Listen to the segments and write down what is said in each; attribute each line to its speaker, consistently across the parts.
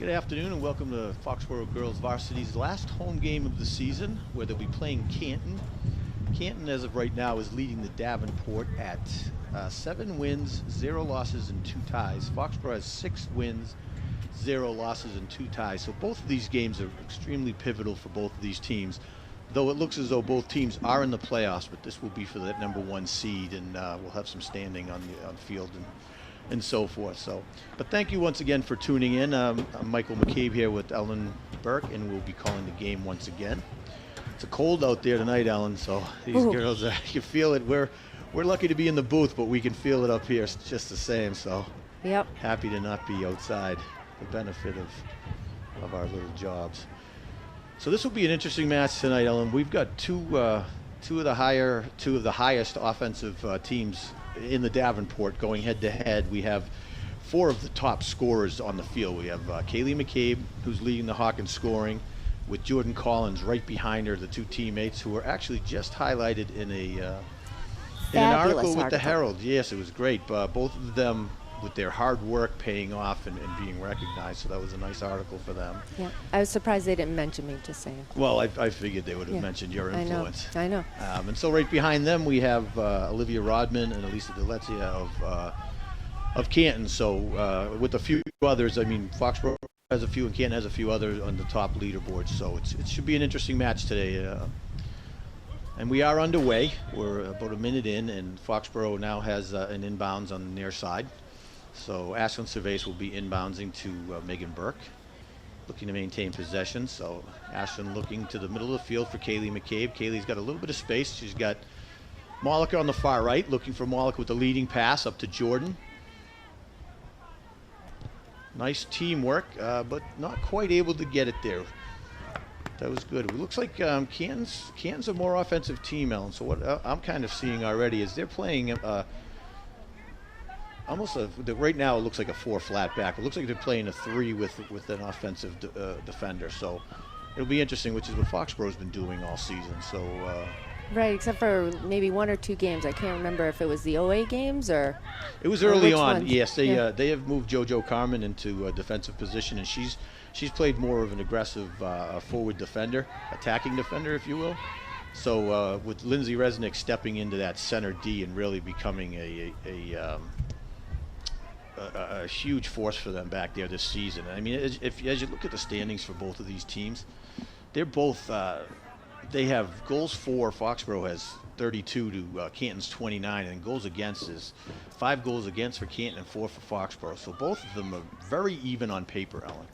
Speaker 1: Good afternoon and welcome to Foxborough Girls Varsity's last home game of the season, where they'll be playing Canton. Canton, as of right now, is leading the Davenport at 7 wins, 0 losses, and 2 ties. Foxborough has 6 wins, 0 losses, and 2 ties. So both of these games are extremely pivotal for both of these teams, though it looks as though both teams are in the playoffs, but this will be for that #1 seed, and we'll have some standing on the field and so forth. So, but thank you once again for tuning in. I'm Michael McCabe here with Ellen Burke, and we'll be calling the game once again. It's a cold out there tonight, Ellen, so these girls, you can feel it. We're lucky to be in the booth, but we can feel it up here just the same. So,
Speaker 2: yep.
Speaker 1: Happy to not be outside, the benefit of our little jobs. So this will be an interesting match tonight, Ellen. We've got two of the highest offensive teams in the Davenport going head to head. We have 4 of the top scorers on the field. We have Kaylee McCabe, who's leading the Hawk in scoring, with Jordan Collins right behind her, the 2 teammates who were actually just highlighted in an article with the Herald. Yes, it was great. Both of them with their hard work paying off and being recognized, so that was a nice article for them.
Speaker 2: Yeah, I was surprised they didn't mention me, just saying.
Speaker 1: Well, I figured they would have mentioned your influence.
Speaker 2: I know.
Speaker 1: And so right behind them we have Olivia Rodman and Elisa DeLezia of Canton. So with a few others, I mean, Foxborough has a few and Canton has a few others on the top leaderboard. So it should be an interesting match today. And we are underway. We're about a minute in, and Foxborough now has an inbounds on the near side. So Ashlyn Cervais will be inbounding to Megan Burke, looking to maintain possession. So Ashlyn looking to the middle of the field for Kaylee McCabe. Kaylee's got a little bit of space. She's got Mollica on the far right, looking for Mollica with the leading pass up to Jordan. Nice teamwork, but not quite able to get it there. That was good. It looks like Canton's a more offensive team, Ellen. So what I'm kind of seeing already is they're playing right now it looks like a 4 flat back. It looks like they're playing a 3 with an offensive defender. So it'll be interesting, which is what Foxborough's been doing all season. So
Speaker 2: right, except for maybe 1 or 2 games. I can't remember if it was the OA games or.
Speaker 1: It was early on.
Speaker 2: Ones?
Speaker 1: Yes, they have moved JoJo Carmen into a defensive position, and she's played more of an aggressive forward defender, attacking defender, if you will. So with Lindsay Resnick stepping into that center D and really becoming a huge force for them back there this season. I mean, as you look at the standings for both of these teams, they're both they have goals for. Foxborough has 32 to Canton's 29, and goals against is 5 goals against for Canton and 4 for Foxborough. So both of them are very even on paper, Ellen.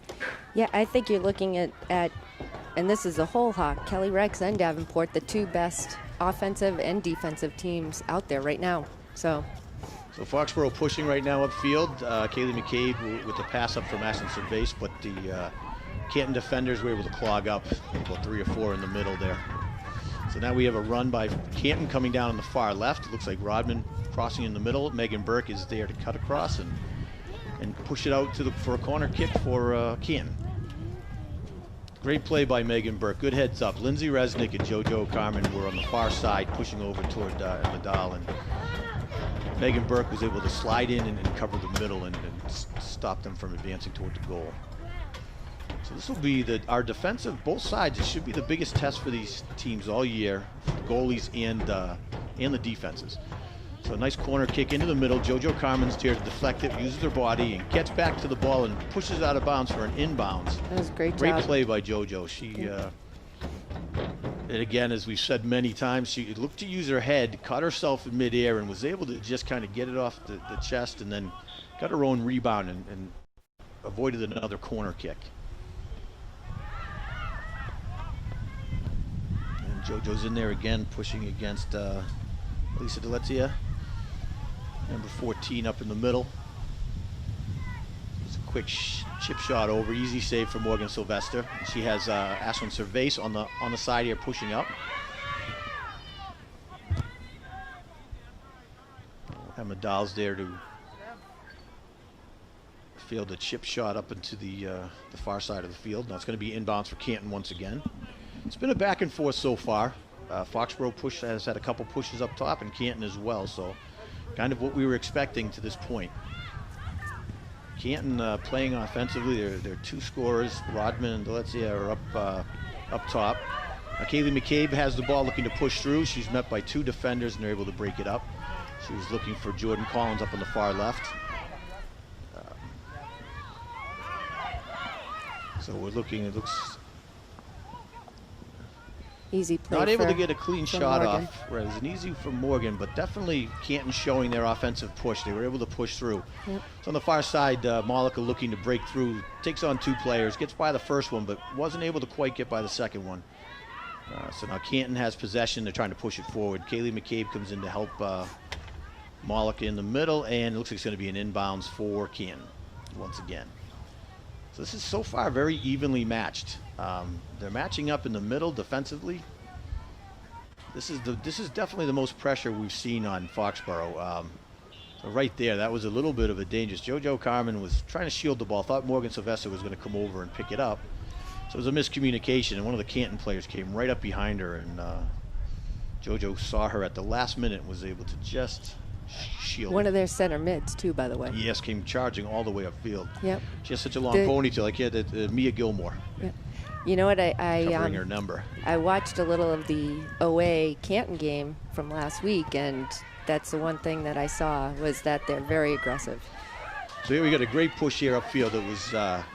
Speaker 2: Yeah, I think you're looking at and this is a whole Hawk, Kelly Rex and Davenport, the 2 best offensive and defensive teams out there right now. So
Speaker 1: Foxborough pushing right now upfield. Kaylee McCabe with the pass up from Ashlyn Cervais, but the Canton defenders were able to clog up about 3 or 4 in the middle there. So now we have a run by Canton coming down on the far left. It looks like Rodman crossing in the middle. Megan Burke is there to cut across and push it out for a corner kick for Canton. Great play by Megan Burke. Good heads up. Lindsay Resnick and JoJo Carmen were on the far side pushing over toward Nadal, and Megan Burke was able to slide in and cover the middle and stop them from advancing toward the goal. So this will be our defensive, both sides. It should be the biggest test for these teams all year, goalies and the defenses. So a nice corner kick into the middle. JoJo Carmen's there to deflect it, uses her body, and gets back to the ball and pushes out of bounds for an inbounds.
Speaker 2: That was a great
Speaker 1: job. Play by JoJo. She, and again, as we've said many times, she looked to use her head, caught herself in midair, and was able to just kind of get it off the chest, and then got her own rebound and avoided another corner kick. And JoJo's in there again, pushing against Elisa DeLezia. Number 14 up in the middle. It's a quick chip shot over, easy save for Morgan Sylvester. She has Ashlyn Cervais on the side here pushing up. Emma Dahl's there to field a chip shot up into the far side of the field. Now it's going to be inbounds for Canton once again. It's been a back and forth so far. Foxborough has had a couple pushes up top, and Canton as well. So kind of what we were expecting to this point. Canton playing offensively. They're two scorers. Rodman and Delezia are up top. Kaylee McCabe has the ball, looking to push through. She's met by two defenders, and they're able to break it up. She was looking for Jordan Collins up on the far left. So we're looking. It looks
Speaker 2: easy play.
Speaker 1: Not able to get a clean shot
Speaker 2: Morgan.
Speaker 1: off. Right, it was an easy for Morgan, but definitely Canton showing their offensive push. They were able to push through.
Speaker 2: Yep.
Speaker 1: So on the far side, Malika looking to break through, takes on two players, gets by the first one, but wasn't able to quite get by the second one. So now Canton has possession. They're trying to push it forward. Kaylee McCabe comes in to help Malika in the middle, and it looks like it's going to be an inbounds for Canton once again. So this is so far very evenly matched. They're matching up in the middle defensively. This is definitely the most pressure we've seen on Foxborough. Right there, that was a little bit of a dangerous. JoJo Carmen was trying to shield the ball. Thought Morgan Sylvester was going to come over and pick it up. So it was a miscommunication, and one of the Canton players came right up behind her, and JoJo saw her at the last minute and was able to just shield.
Speaker 2: One of their center mids, too, by the way.
Speaker 1: Yes, came charging all the way upfield.
Speaker 2: Yep.
Speaker 1: She has such a long ponytail, like Mia Gilmore.
Speaker 2: Yep. You know what?
Speaker 1: Covering her number.
Speaker 2: I watched a little of the OA Canton game from last week, and that's the one thing that I saw was that they're very aggressive.
Speaker 1: So here we got a great push here upfield. It was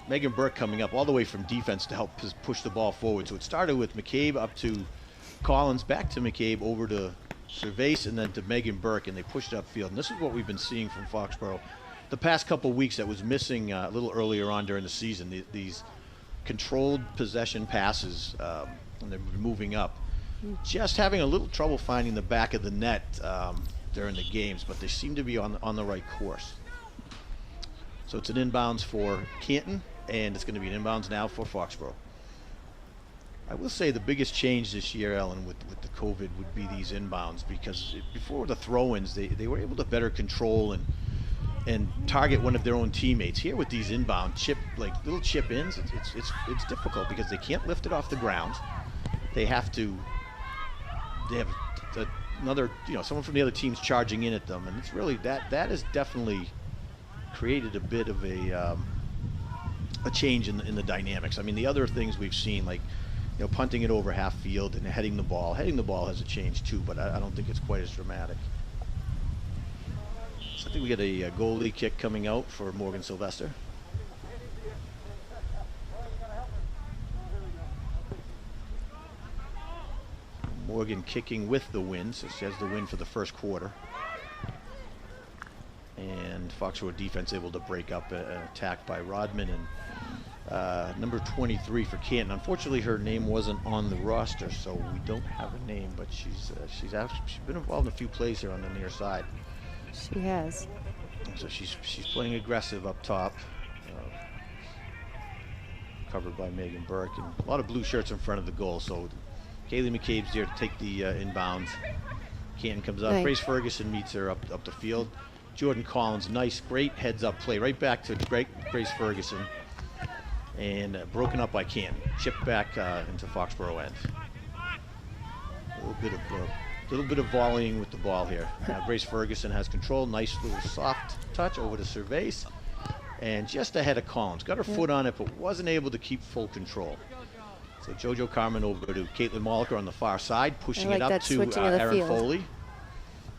Speaker 1: Megan Burke coming up all the way from defense to help push the ball forward. So it started with McCabe up to Collins, back to McCabe, over to Cervase, and then to Megan Burke, and they pushed it upfield. And this is what we've been seeing from Foxborough the past couple weeks that was missing a little earlier on during the season. These controlled possession passes, and they're moving up. Just having a little trouble finding the back of the net during the games, but they seem to be on the right course. So it's an inbounds for Canton, and it's going to be an inbounds now for Foxborough. I will say the biggest change this year, Ellen, with the COVID would be these inbounds, because before the throw-ins, they were able to better control and target one of their own teammates. Here with these inbound little chip ins, it's difficult because they can't lift it off the ground. They have another, someone from the other team's charging in at them, and it's really that has definitely created a bit of a change in the dynamics. I mean, the other things we've seen, like punting it over half field and heading the ball has a change too, but I don't think it's quite as dramatic. So I think we got a goalie kick coming out for Morgan Sylvester. Morgan kicking with the win, so she has the win for the first quarter. And Foxborough defense able to break up an attack by Rodman and number 23 for Canton. Unfortunately, her name wasn't on the roster, so we don't have a name, but she's been involved in a few plays here on the near side.
Speaker 2: She has.
Speaker 1: So she's playing aggressive up top, covered by Megan Burke, and a lot of blue shirts in front of the goal. So Kaylee McCabe's there to take the inbounds. Canton comes up.
Speaker 2: Right.
Speaker 1: Grace Ferguson meets her up the field. Jordan Collins, nice, great heads-up play right back to Grace Ferguson, and broken up by Canton. Chipped back into Foxborough end. A little bit of volleying with the ball here. Grace Ferguson has control. Nice little soft touch over to Cervase, and just ahead of Collins. Got her foot on it, but wasn't able to keep full control. So JoJo Carmen over to Caitlin Molliker on the far side, pushing it up to Erin Foley.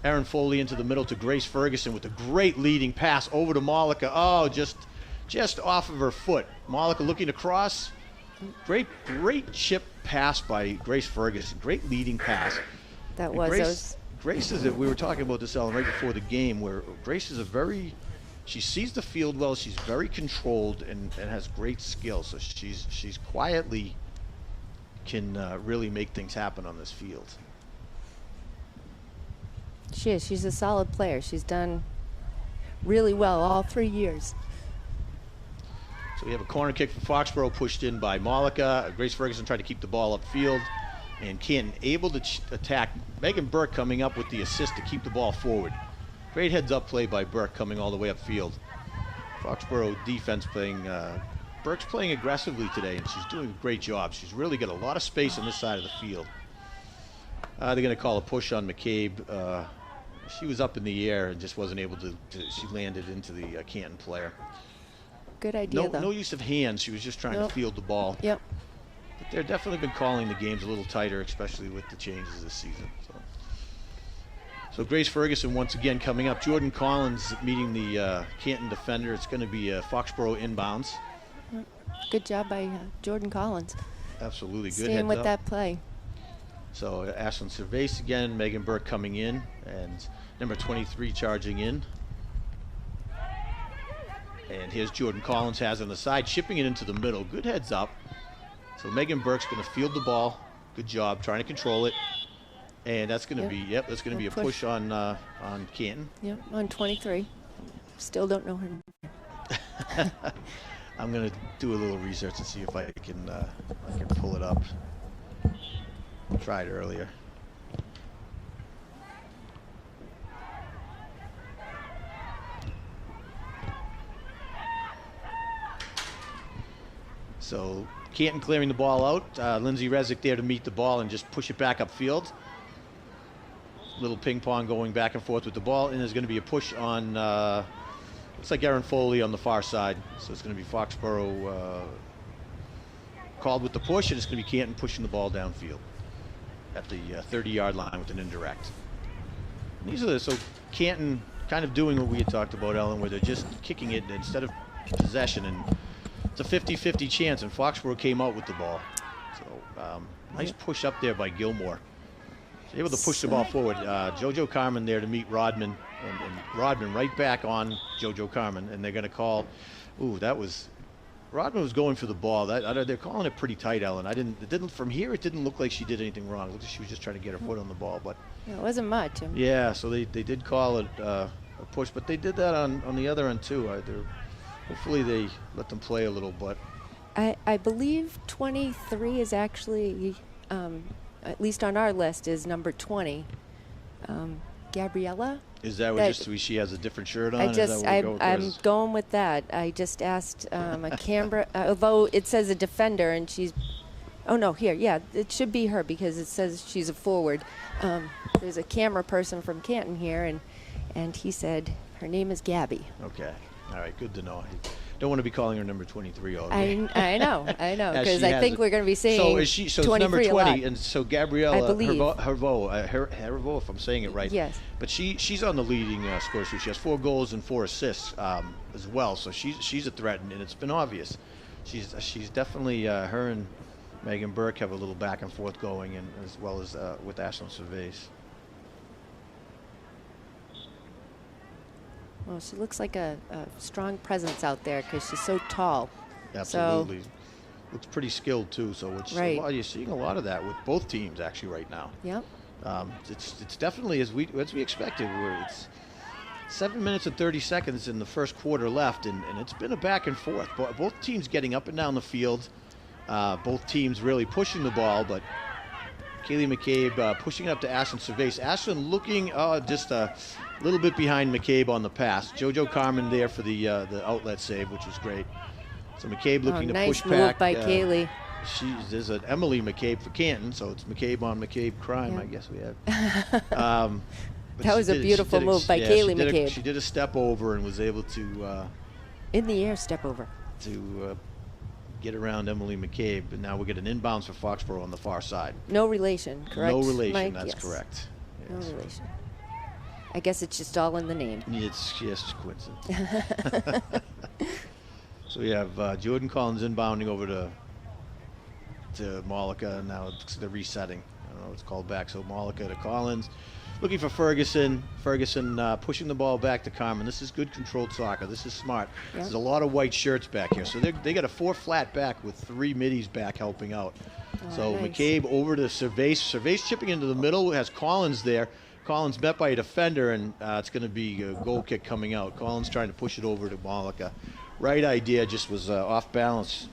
Speaker 1: Erin Foley into the middle to Grace Ferguson with a great leading pass over to Molliker. Oh, just off of her foot. Molliker looking across. Great chip pass by Grace Ferguson. Great leading pass.
Speaker 2: That was
Speaker 1: Grace is we were talking about this, Ellen, right before the game, where Grace is she sees the field well. She's very controlled and has great skill. So she's quietly can really make things happen on this field.
Speaker 2: She is. She's a solid player. She's done really well all 3 years.
Speaker 1: So we have a corner kick from Foxborough pushed in by Molliker. Grace Ferguson tried to keep the ball upfield, and Canton able to attack. Megan Burke coming up with the assist to keep the ball forward. Great heads-up play by Burke coming all the way upfield. Foxborough defense playing. Burke's playing aggressively today, and she's doing a great job. She's really got a lot of space on this side of the field. They're going to call a push on McCabe, she was up in the air and just wasn't able to she landed into the Canton player.
Speaker 2: Good idea, though.
Speaker 1: No use of hands. She was just trying to field the ball.
Speaker 2: Yep.
Speaker 1: But they're definitely been calling the games a little tighter, especially with the changes this season. So Grace Ferguson once again coming up. Jordan Collins meeting the Canton defender. It's going to be Foxborough inbounds.
Speaker 2: Good job by Jordan Collins.
Speaker 1: Absolutely. Good
Speaker 2: Staying
Speaker 1: heads
Speaker 2: with
Speaker 1: up.
Speaker 2: that play.
Speaker 1: So Ashlyn Cervase again, Megan Burke coming in, and number 23 charging in. And here's Jordan Collins has on the side, chipping it into the middle. Good heads up. So Megan Burke's going to field the ball. Good job trying to control it. And that's going to be, that's going to be a push on Canton.
Speaker 2: Yep, on 23. Still don't know her.
Speaker 1: I'm going to do a little research and see if I can pull it up. Tried earlier. So Canton clearing the ball out. Lindsay Resnick there to meet the ball and just push it back upfield. Little ping pong going back and forth with the ball, and there's going to be a push on, looks like Erin Foley on the far side. So it's going to be Foxborough called with the push, and it's going to be Canton pushing the ball downfield at the 30-yard line with an indirect. And these are so Canton kind of doing what we had talked about, Ellen, where they're just kicking it instead of possession, and it's a 50-50 chance, and Foxborough came out with the ball. So nice push up there by Gilmore. So able to push the ball forward. JoJo Carmen there to meet Rodman, and Rodman right back on JoJo Carmen, and they're going to call. Ooh, that was Rodman was going for the ball. They're calling it pretty tight, Ellen. It didn't from here. It didn't look like she did anything wrong. It looked like she was just trying to get her foot on the ball, but
Speaker 2: it wasn't much.
Speaker 1: Yeah, so they did call it a push, but they did that on the other end too. Hopefully they let them play a little, but
Speaker 2: I believe 23 is actually, at least on our list, is number 20. Gabriella?
Speaker 1: Is that what she has a different shirt on?
Speaker 2: I'm going with that. I just asked a Canberra, although it says a defender and she's, it should be her because it says she's a forward. There's a camera person from Canton here, and he said her name is Gabby.
Speaker 1: Okay. All right, good to know. I don't want to be calling her number 23 all
Speaker 2: day. I know, because I think we're going to be saying
Speaker 1: so 23 number 20, and so Gabriella Hervo, if I'm saying it right.
Speaker 2: Yes.
Speaker 1: But she's on the leading score sheet. She has 4 goals and 4 assists as well, so she's a threat, and it's been obvious. She's definitely, her and Megan Burke have a little back and forth going, and as well as with Ashlyn Cervase.
Speaker 2: Well, she looks like a strong presence out there because she's so tall.
Speaker 1: Absolutely. Looks pretty skilled, too. So you're seeing a lot of that with both teams, actually, right now.
Speaker 2: Yep.
Speaker 1: It's definitely, as we expected, where it's 7 minutes and 30 seconds in the first quarter left, and it's been a back and forth. Both teams getting up and down the field. Both teams really pushing the ball, but Kaylee McCabe pushing it up to Ashlyn Cervase. Ashlyn looking just a little bit behind McCabe on the pass. JoJo Carmen there for the outlet save, which was great. So McCabe looking to push back.
Speaker 2: Nice move by Kaylee.
Speaker 1: There's an Emily McCabe for Canton, so it's McCabe on McCabe crime, I guess we have.
Speaker 2: That was a beautiful move by Kaylee McCabe.
Speaker 1: She did a step over and was able to
Speaker 2: in the air step over
Speaker 1: to get around Emily McCabe, and now we get an inbounds for Foxborough on the far side.
Speaker 2: No relation, correct?
Speaker 1: No relation,
Speaker 2: Mike?
Speaker 1: that's correct.
Speaker 2: Yes. No relation. I guess it's just all in the name.
Speaker 1: It's coincidence. So we have Jordan Collins inbounding over to Malika, and now they're resetting. I don't know, it's called back. So Malika to Collins. Looking for Ferguson. Ferguson pushing the ball back to Carmen. This is good controlled soccer. This is smart. Yep. There's a lot of white shirts back here. So they got a 4 flat back with 3 middies back helping out. So nice. McCabe over to Cervase. Cervase chipping into the middle. Has Collins there. Collins met by a defender, and it's going to be a goal kick coming out. Collins trying to push it over to Malika. Right idea, just was off balance.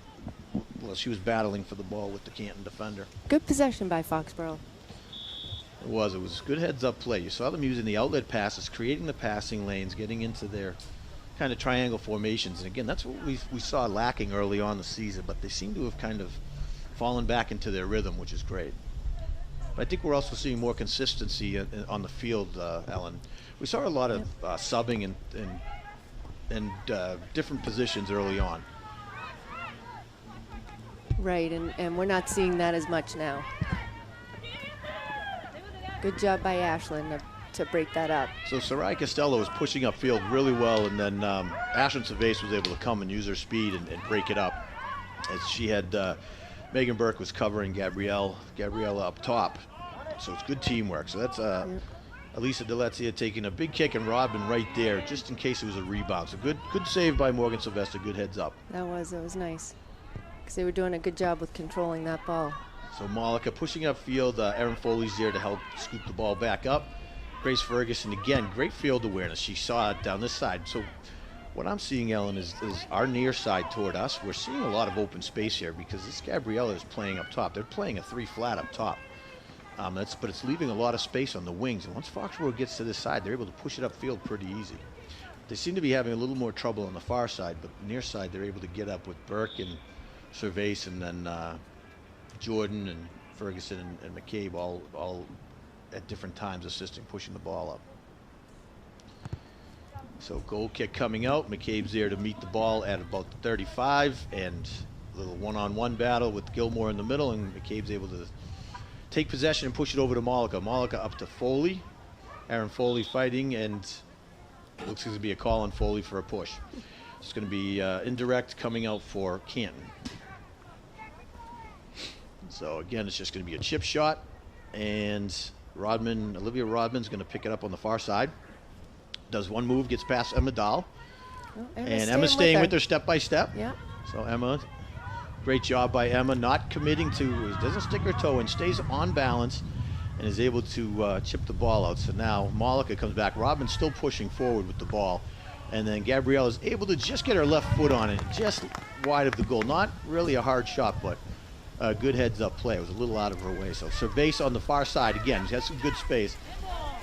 Speaker 1: Well, she was battling for the ball with the Canton defender.
Speaker 2: Good possession by Foxborough.
Speaker 1: It was good heads-up play. You saw them using the outlet passes, creating the passing lanes, getting into their kind of triangle formations. And again, that's what we saw lacking early on the season, but they seem to have kind of fallen back into their rhythm, which is great. But I think we're also seeing more consistency on the field, Ellen. we saw a lot of subbing and different positions early on.
Speaker 2: Right, and we're not seeing that as much now. Good job by Ashlyn to break that up.
Speaker 1: So Sarai Costello was pushing upfield really well, and then Ashlyn Cervais was able to come and use her speed and break it up. As she had, Megan Burke was covering Gabriella up top. So it's good teamwork. So that's Elisa DeLezia taking a big kick and Rodman right there, just in case it was a rebound. So good save by Morgan Sylvester, good heads up.
Speaker 2: That was nice. Because they were doing a good job with controlling that ball.
Speaker 1: So Malika pushing upfield. Erin Foley's there to help scoop the ball back up. Grace Ferguson, again, great field awareness. She saw it down this side. So what I'm seeing, Ellen, is our near side toward us. We're seeing a lot of open space here because this Gabriella is playing up top. They're playing a 3 flat up top. But it's leaving a lot of space on the wings. And once Foxborough gets to this side, they're able to push it upfield pretty easy. They seem to be having a little more trouble on the far side, but near side they're able to get up with Burke and Cervais, and then Jordan and Ferguson and McCabe all at different times assisting, pushing the ball up. So goal kick coming out. McCabe's there to meet the ball at about 35, and a little one-on-one battle with Gilmore in the middle, and McCabe's able to take possession and push it over to Malika. Malika up to Foley. Aaron Foley fighting, and looks like to be a call on Foley for a push. It's going to be indirect coming out for Canton. So again, it's just going to be a chip shot, and Olivia Rodman's going to pick it up on the far side. Does one move, gets past Emma Dahl.
Speaker 2: Oh,
Speaker 1: and Emma's staying with her step by step.
Speaker 2: Yeah.
Speaker 1: So Emma, great job by Emma, not committing to, doesn't stick her toe in, stays on balance, and is able to chip the ball out. So now Malika comes back. Rodman's still pushing forward with the ball. And then Gabrielle is able to just get her left foot on it, just wide of the goal. Not really a hard shot, but a good heads-up play. It was a little out of her way. So Cervais on the far side again. She has some good space.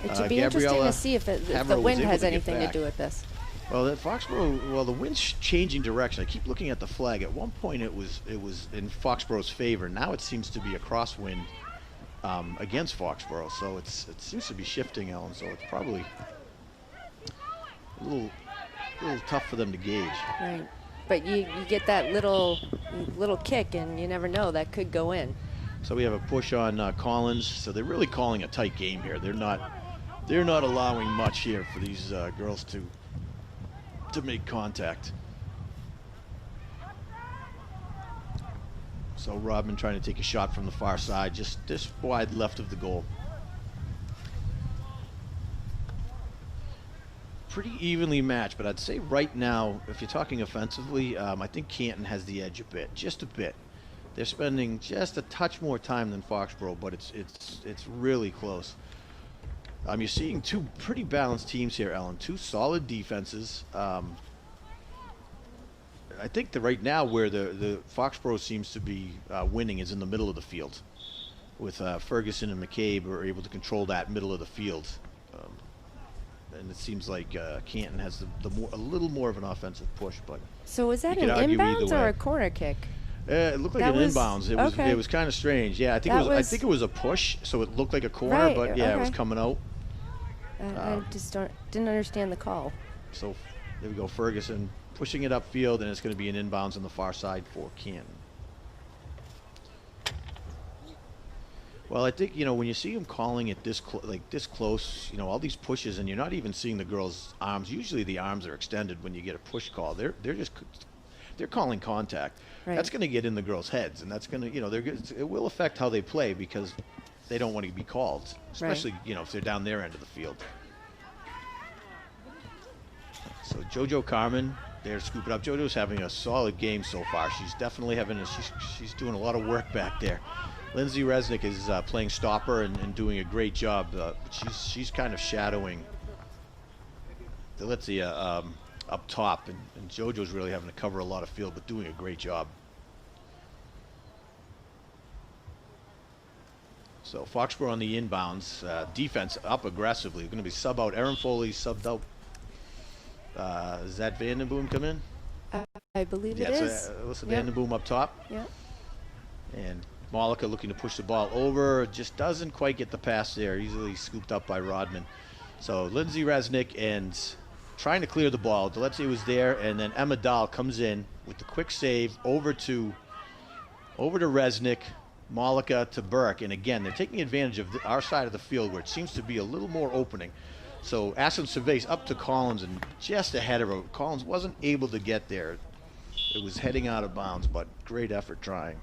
Speaker 2: It should be interesting to see if the wind has anything to do with this.
Speaker 1: Well, that Foxborough, the wind's changing direction. I keep looking at the flag. At one point, it was in Foxborough's favor. Now it seems to be a crosswind against Foxborough. So it seems to be shifting, Ellen. So it's probably a little tough for them to gauge.
Speaker 2: Right. But you get that little kick, and you never know, that could go in.
Speaker 1: So we have a push on Collins. So they're really calling a tight game here. They're not allowing much here for these girls to make contact. So Rodman trying to take a shot from the far side, just wide left of the goal. Pretty evenly matched, but I'd say right now, if you're talking offensively, I think Canton has the edge a bit, just a bit. They're spending just a touch more time than Foxborough, but it's really close. You're seeing two pretty balanced teams here, Ellen. Two solid defenses. I think that right now where the Foxborough seems to be winning is in the middle of the field, with Ferguson and McCabe are able to control that middle of the field. And it seems like Canton has a little more of an offensive push. But
Speaker 2: so was that an inbounds or a corner kick?
Speaker 1: It looked like an inbounds. It was kind of strange. Yeah, I think it was a push, so it looked like a corner, right, but yeah, it was coming out.
Speaker 2: I just didn't understand the call.
Speaker 1: So there we go, Ferguson pushing it upfield, and it's going to be an inbounds on the far side for Canton. Well, I think, when you see them calling it this close, all these pushes, and you're not even seeing the girls' arms. Usually the arms are extended when you get a push call. They're calling contact. Right. That's going to get in the girls' heads, and that's going to, it will affect how they play because they don't want to be called, especially, right, if they're down their end of the field. So JoJo Carmen, there to scoop it up. JoJo's having a solid game so far. She's definitely she's doing a lot of work back there. Lindsay Resnick is playing stopper and doing a great job. She's kind of shadowing DeLezia up top, and JoJo's really having to cover a lot of field, but doing a great job. So Foxborough on the inbounds, defense up aggressively. Going to be sub out. Erin Foley subbed out. Is that Vandenboom come in?
Speaker 2: I believe it is.
Speaker 1: So Alyssa Vandenboom up top.
Speaker 2: Yeah.
Speaker 1: And Malika looking to push the ball over, just doesn't quite get the pass there. Easily scooped up by Rodman. So Lindsay Resnick and trying to clear the ball. Deletzia was there, and then Emma Dahl comes in with the quick save over to Resnick, Malika to Burke. And again, they're taking advantage of our side of the field where it seems to be a little more opening. So Ashland Cervais up to Collins and just ahead of her. Collins wasn't able to get there. It was heading out of bounds, but great effort trying.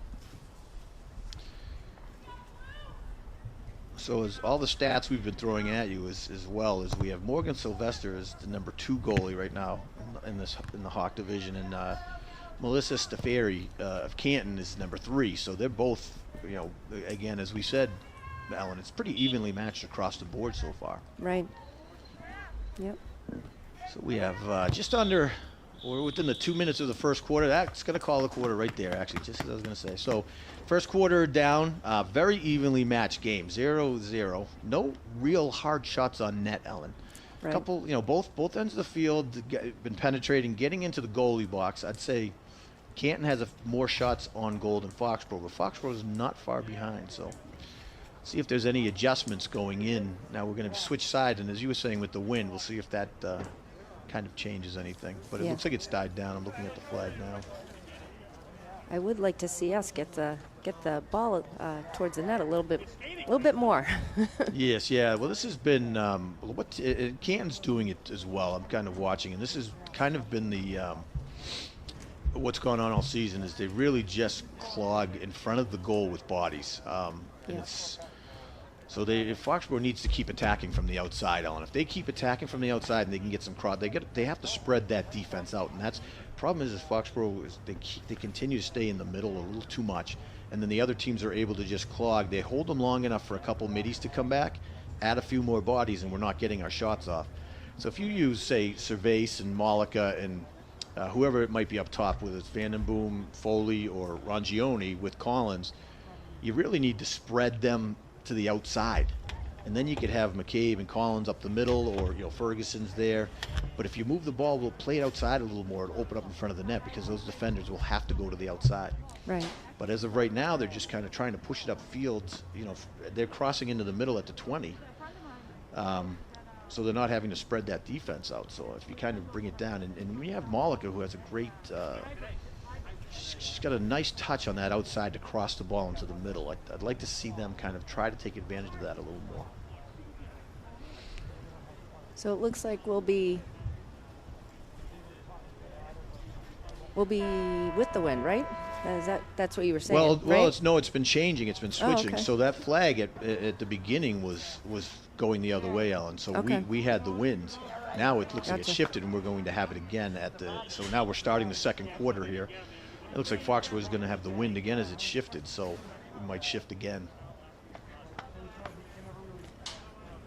Speaker 1: So as all the stats we've been throwing at you as well as we have Morgan Sylvester as the number 2 goalie right now in the Hawk division, and Melissa Stafari of Canton is number 3. So they're both, again, as we said, Ellen, it's pretty evenly matched across the board so far.
Speaker 2: Right. Yep.
Speaker 1: So we have just under, we're within the 2 minutes of the first quarter. That's going to call the quarter right there, actually, just as I was going to say. So first quarter down, very evenly matched game, 0-0. No real hard shots on net, Ellen.
Speaker 2: Right.
Speaker 1: A couple, both ends of the field been penetrating, getting into the goalie box. I'd say Canton has more shots on goal than Foxborough, but Foxborough is not far behind. So see if there's any adjustments going in. Now we're going to switch sides, and as you were saying with the wind, we'll see if that kind of changes anything. But it looks like it's died down. I'm looking at the flag now.
Speaker 2: I would like to see us get the ball towards the net a little bit more.
Speaker 1: Yes, yeah. Well, this has been Canton's doing it as well. I'm kind of watching, and this has kind of been the what's going on all season is they really just clog in front of the goal with bodies, and it's. So if Foxborough needs to keep attacking from the outside, Ellen. If they keep attacking from the outside and they can get some crowd, they have to spread that defense out, and that's problem is Foxborough is they continue to stay in the middle a little too much, and then the other teams are able to just clog. They hold them long enough for a couple middies to come back, add a few more bodies, and we're not getting our shots off. So if you use, say, Cervais and Malika and whoever it might be up top, whether it's Vandenboom, Foley, or Rangione with Collins, you really need to spread them to the outside, and then you could have McCabe and Collins up the middle, or Ferguson's there. But if you move the ball, we'll play it outside a little more to open up in front of the net, because those defenders will have to go to the outside.
Speaker 2: Right.
Speaker 1: But as of right now, they're just kind of trying to push it up fields. They're crossing into the middle at the 20, so they're not having to spread that defense out. So if you kind of bring it down, and we have Malika, who has a great. She's got a nice touch on that outside to cross the ball into the middle. I'd like to see them kind of try to take advantage of that a little more.
Speaker 2: So it looks like we'll be with the wind, right? That's what you were saying?
Speaker 1: Well, it's been changing. It's been switching.
Speaker 2: Oh, okay.
Speaker 1: So that flag at the beginning was going the other way, Ellen. So we had the wind. Now it looks like it's shifted, and we're going to have it again so now we're starting the second quarter here. It looks like Foxborough is going to have the wind again as it shifted, so it might shift again.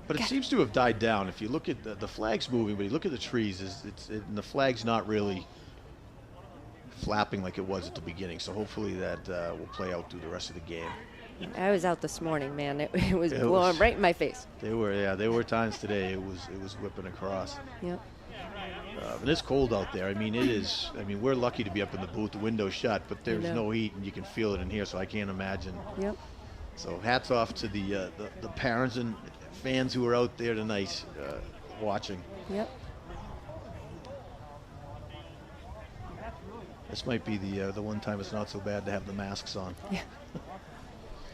Speaker 1: But it seems to have died down. If you look at the flag's moving, but you look at the trees, and the flag's not really flapping like it was at the beginning. So hopefully that will play out through the rest of the game.
Speaker 2: I was out this morning, man. It was blowing right in my face.
Speaker 1: There were times today it was whipping across.
Speaker 2: Yep.
Speaker 1: And it's cold out there. I mean, it is. I mean, we're lucky to be up in the booth, the window's shut, but there's no heat, and you can feel it in here. So I can't imagine.
Speaker 2: Yep.
Speaker 1: So hats off to the parents and fans who are out there tonight watching.
Speaker 2: Yep.
Speaker 1: This might be the one time it's not so bad to have the masks on.
Speaker 2: Yeah.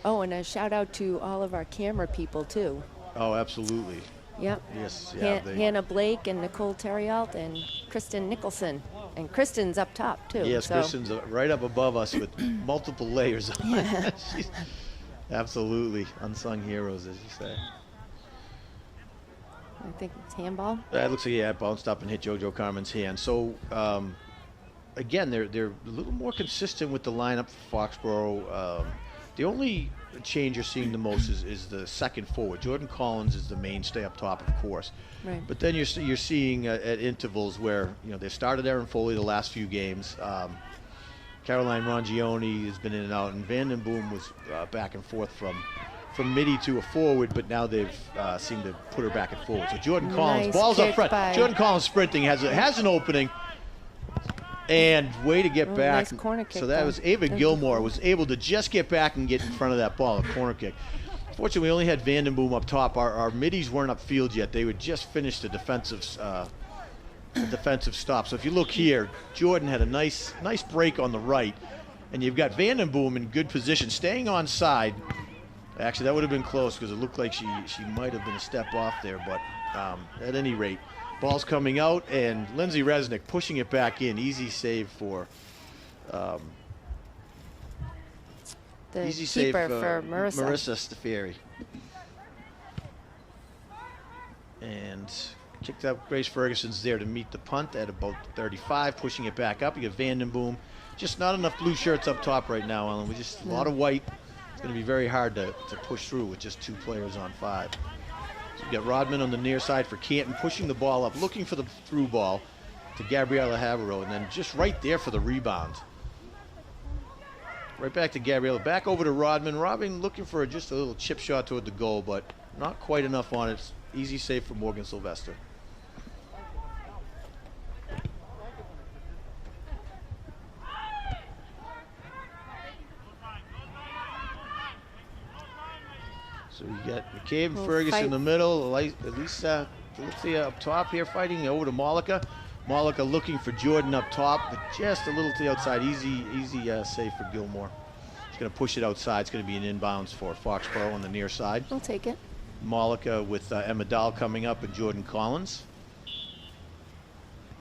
Speaker 2: Oh, and a shout out to all of our camera people too.
Speaker 1: Oh, absolutely.
Speaker 2: Yep.
Speaker 1: Yes. Yeah.
Speaker 2: Hannah Blake and Nicole Terrialt and Kristen Nicholson. And Kristen's up top too.
Speaker 1: Yes, Kristen's right up above us with multiple layers on.
Speaker 2: Yeah.
Speaker 1: She's absolutely unsung heroes, as you say.
Speaker 2: I think it's handball.
Speaker 1: It looks like it bounced up and hit JoJo Carmen's hand. So again, they're a little more consistent with the lineup for Foxborough. The only change you're seeing the most is the second forward. Jordan Collins is the mainstay up top, of course.
Speaker 2: Right.
Speaker 1: But then you're seeing at intervals where they started Erin Foley the last few games. Caroline Rangione has been in and out, and Vandenboom was back and forth from midi to a forward, but now they've seemed to put her back and forward. So Jordan Collins, ball's up front. Jordan Collins sprinting, has an opening. And way to get back.
Speaker 2: Nice corner kick.
Speaker 1: So that was Ava Gilmore was able to just get back and get in front of that ball, a corner kick. Unfortunately, we only had Vandenboom up top. Our middies weren't upfield yet. They would just finish the defensive stop. So if you look here, Jordan had a nice break on the right, and you've got Vandenboom in good position, staying on side. Actually, that would have been close because it looked like she might have been a step off there, but at any rate, ball's coming out, and Lindsay Resnick pushing it back in. Easy save for
Speaker 2: the keeper for
Speaker 1: Marissa Staffieri. And kicked up. Grace Ferguson's there to meet the punt at about 35, pushing it back up. You got Vandenboom. Just not enough blue shirts up top right now, Ellen. We just a lot of white. It's going to be very hard to push through with just 2 players on 5. So you got Rodman on the near side for Canton, pushing the ball up, looking for the through ball to Gabriella Havero, and then just right there for the rebound. Right back to Gabriella, back over to Rodman. Rodman looking for just a little chip shot toward the goal, but not quite enough on it. Easy save for Morgan Sylvester. So we got McCabe and Ferguson in the middle. At least let's see up top here, fighting over to Malika. Malika looking for Jordan up top, but just a little to the outside. Easy save for Gilmore. He's going to push it outside. It's going to be an inbounds for Foxborough on the near side.
Speaker 2: I'll take it.
Speaker 1: Malika with Emma Dahl coming up and Jordan Collins.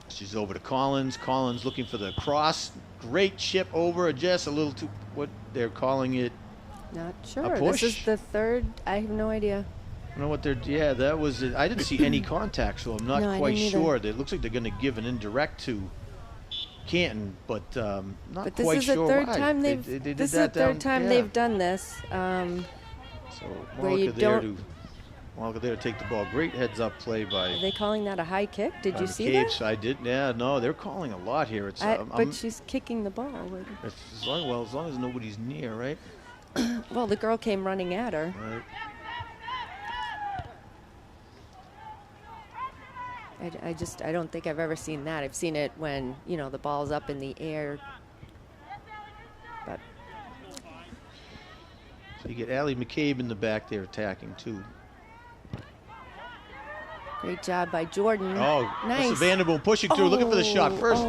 Speaker 1: She's over to Collins. Collins looking for the cross. Great chip over, just a little too, what they're calling it.
Speaker 2: Not sure.
Speaker 1: A push?
Speaker 2: This is the third. I have no idea.
Speaker 1: I don't know what they're. Yeah, that was it. I didn't see any contact, so I'm not quite sure. It looks like they're going to give an indirect to Canton, but not
Speaker 2: but
Speaker 1: quite sure
Speaker 2: why. This is the third time they've done this.
Speaker 1: So Malika there to take the ball. Great heads up play by.
Speaker 2: Are they calling that a high kick? Did you see that?
Speaker 1: I did. Yeah, no, they're calling a lot here. It's.
Speaker 2: But she's kicking the ball.
Speaker 1: As long as nobody's near, right?
Speaker 2: Well, the girl came running at her.
Speaker 1: Right.
Speaker 2: I don't think I've ever seen that. I've seen it when, the ball's up in the air. But
Speaker 1: so you get Allie McCabe in the back there attacking too.
Speaker 2: Great job by Jordan.
Speaker 1: Oh,
Speaker 2: nice.
Speaker 1: Mr. Vanderboom pushing through, looking for the shot first.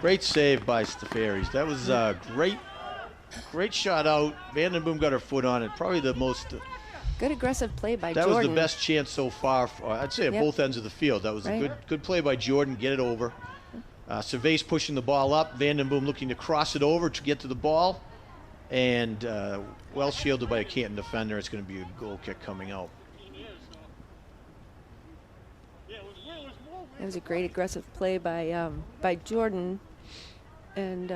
Speaker 1: Great save by Staffieri. That was great shot out. Vandenboom got her foot on it. Probably the most.
Speaker 2: Good aggressive play by
Speaker 1: Jordan.
Speaker 2: Jordan.
Speaker 1: That was the best chance so far. I'd say at both ends of the field. That was a good play by Jordan. Get it over. Cervais pushing the ball up. Vandenboom looking to cross it over to get to the ball. And well shielded by a Canton defender. It's going to be a goal kick coming out.
Speaker 2: That was a great aggressive play by Jordan. And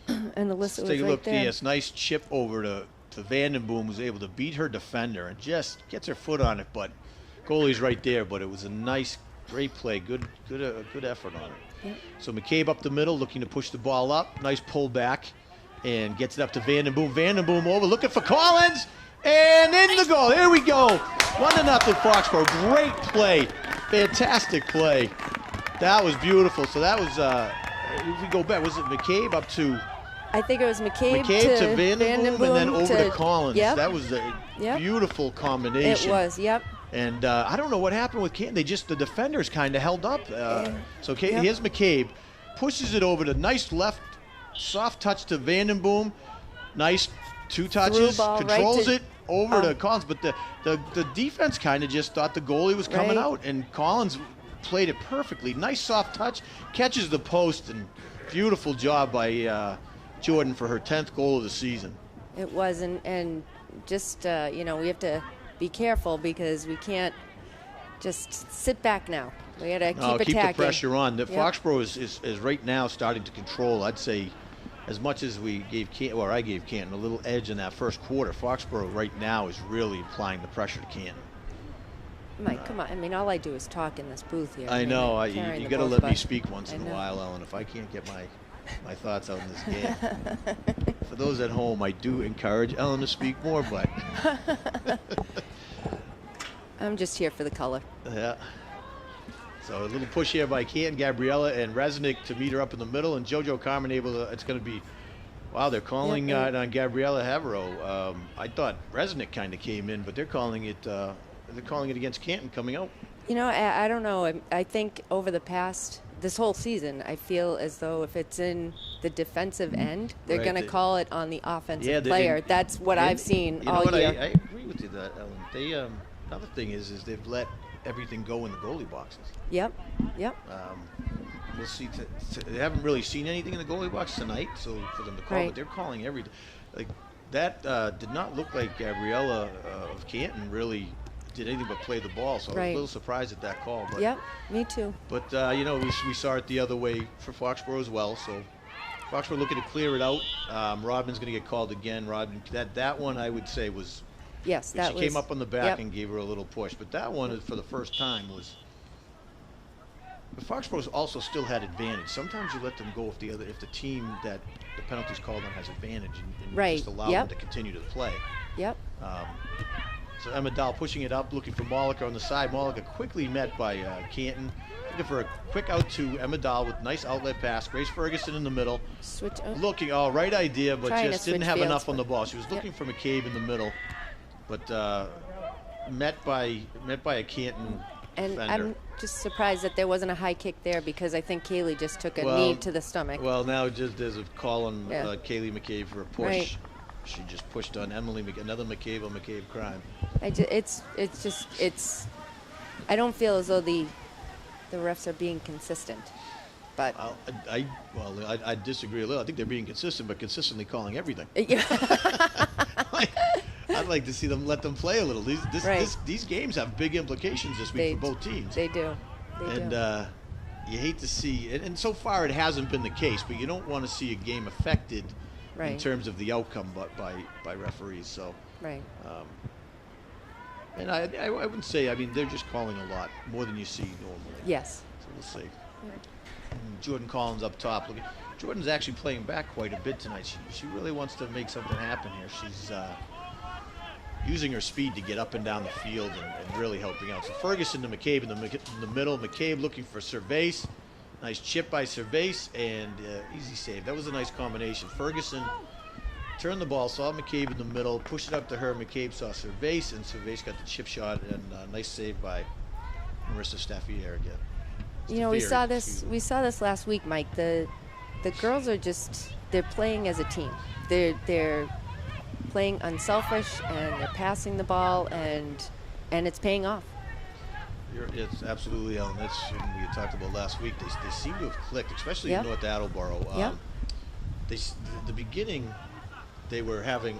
Speaker 2: Alyssa was
Speaker 1: take a look
Speaker 2: there.
Speaker 1: Yes, nice chip over to Vandenboom, who's able to beat her defender and just gets her foot on it, but goalie's right there. But it was a nice, great play, good effort on it.
Speaker 2: Yep.
Speaker 1: So McCabe up the middle, looking to push the ball up. Nice pull back, and gets it up to Vandenboom. Vandenboom over, looking for Collins, and in the goal. There we go. 1-0 Foxborough. Great play, fantastic play. That was beautiful. So that was. If we go back, was it McCabe up to?
Speaker 2: I think it was McCabe
Speaker 1: to Vandenboom, and then over to Collins.
Speaker 2: Yep.
Speaker 1: That was a beautiful combination.
Speaker 2: It was, yep.
Speaker 1: And I don't know what happened with Canton. The defenders kind of held up. So here's McCabe, pushes it over to nice left, soft touch to Vandenboom. Nice 2 touches, controls it over to Collins. But the defense kind of just thought the goalie was coming out, and Collins played it perfectly. Nice soft touch, catches the post, and beautiful job by Jordan for her 10th goal of the season.
Speaker 2: It was, and just, we have to be careful because we can't just sit back now. We got to keep attacking.
Speaker 1: Keep the pressure on. Foxborough is right now starting to control, I'd say, as much as we gave Canton, or I gave Canton a little edge in that first quarter. Foxborough right now is really applying the pressure to Canton.
Speaker 2: Mike, come on. I mean, all I do is talk in this booth here.
Speaker 1: I know. You got to let me speak once in a while, Ellen. If I can't get my thoughts out in this game. For those at home, I do encourage Ellen to speak more, but
Speaker 2: I'm just here for the color.
Speaker 1: Yeah. So a little push here by Canton, Gabriella, and Resnick to meet her up in the middle, and JoJo Carmen able to. It's going to be Wow, they're calling
Speaker 2: Yep,
Speaker 1: on Gabriella Havero. I thought Resnick kind of came in, but they're calling it against Canton coming out.
Speaker 2: I don't know. I think over the past, this whole season, I feel as though if it's in the defensive end, they're
Speaker 1: Right,
Speaker 2: going to
Speaker 1: they-
Speaker 2: call it on the offensive
Speaker 1: Yeah,
Speaker 2: player. That's what I've seen
Speaker 1: You know
Speaker 2: all
Speaker 1: what?
Speaker 2: year.
Speaker 1: I agree with you that, Ellen. They another thing is they've let everything go in the goalie boxes.
Speaker 2: Yep.
Speaker 1: We'll see. They haven't really seen anything in the goalie box tonight, so for them to call,
Speaker 2: Right.
Speaker 1: but they're calling everything. Like that did not look like Gabriella of Canton really did anything but play the ball. So I was
Speaker 2: Right.
Speaker 1: a little surprised at that call. But,
Speaker 2: Yep, me too.
Speaker 1: But we saw it the other way for Foxborough as well. So Foxborough looking to clear it out. Rodman's going to get called again. Rodman, that one I would say was.
Speaker 2: Yes, that
Speaker 1: She
Speaker 2: was.
Speaker 1: came up on the back
Speaker 2: yep.
Speaker 1: and gave her a little push, but that one for the first time was. But Foxborough also still had advantage. Sometimes you let them go if the team that the penalties called on has advantage, and
Speaker 2: Right.
Speaker 1: just allow
Speaker 2: Yep.
Speaker 1: them to continue to play.
Speaker 2: Yep.
Speaker 1: So Emma Dahl pushing it up, looking for Mollica on the side. Mollica quickly met by Canton. Looking for a quick out to Emma Dahl with nice outlet pass. Grace Ferguson in the middle.
Speaker 2: Switch. Oh.
Speaker 1: Looking, right idea, but
Speaker 2: Trying to
Speaker 1: just didn't
Speaker 2: switch
Speaker 1: have
Speaker 2: fields,
Speaker 1: enough on
Speaker 2: but-
Speaker 1: the ball. She was looking for McCabe in the middle, but met by a Canton
Speaker 2: And
Speaker 1: defender.
Speaker 2: I'm just surprised that there wasn't a high kick there because I think Kaylee just took a
Speaker 1: Well,
Speaker 2: knee to the stomach.
Speaker 1: Well, now just there's a call on
Speaker 2: Yeah.
Speaker 1: Kaylee McCabe for a push.
Speaker 2: Right.
Speaker 1: She just pushed on another McCabe on McCabe crime.
Speaker 2: It's I don't feel as though the refs are being consistent, but
Speaker 1: I disagree a little. I think they're being consistent, but consistently calling everything. I'd like to see them let them play a little. These games have big implications this week for both teams.
Speaker 2: They do.
Speaker 1: And you hate to see, and so far it hasn't been the case, but you don't want to see a game affected in
Speaker 2: Right.
Speaker 1: terms of the outcome by referees. So,
Speaker 2: Right.
Speaker 1: and I wouldn't say, they're just calling a lot, more than you see normally.
Speaker 2: Yes.
Speaker 1: So we'll see. Jordan Collins up top. Jordan's actually playing back quite a bit tonight. She really wants to make something happen here. She's using her speed to get up and down the field and really helping out. So Ferguson to McCabe in the middle. McCabe looking for Cervase. Nice chip by Cervase and easy save. That was a nice combination. Ferguson turned the ball, saw McCabe in the middle, pushed it up to her. McCabe saw Cervase, and Cervase got the chip shot, and nice save by Marissa Staffier again.
Speaker 2: We saw this last week, Mike. The girls are they're playing as a team. They're playing unselfish and they're passing the ball and it's paying off.
Speaker 1: It's absolutely, Ellen. That's what we had talked about last week. They seem to have clicked, especially
Speaker 2: Yep.
Speaker 1: in North Attleboro.
Speaker 2: Yep.
Speaker 1: The beginning, they were having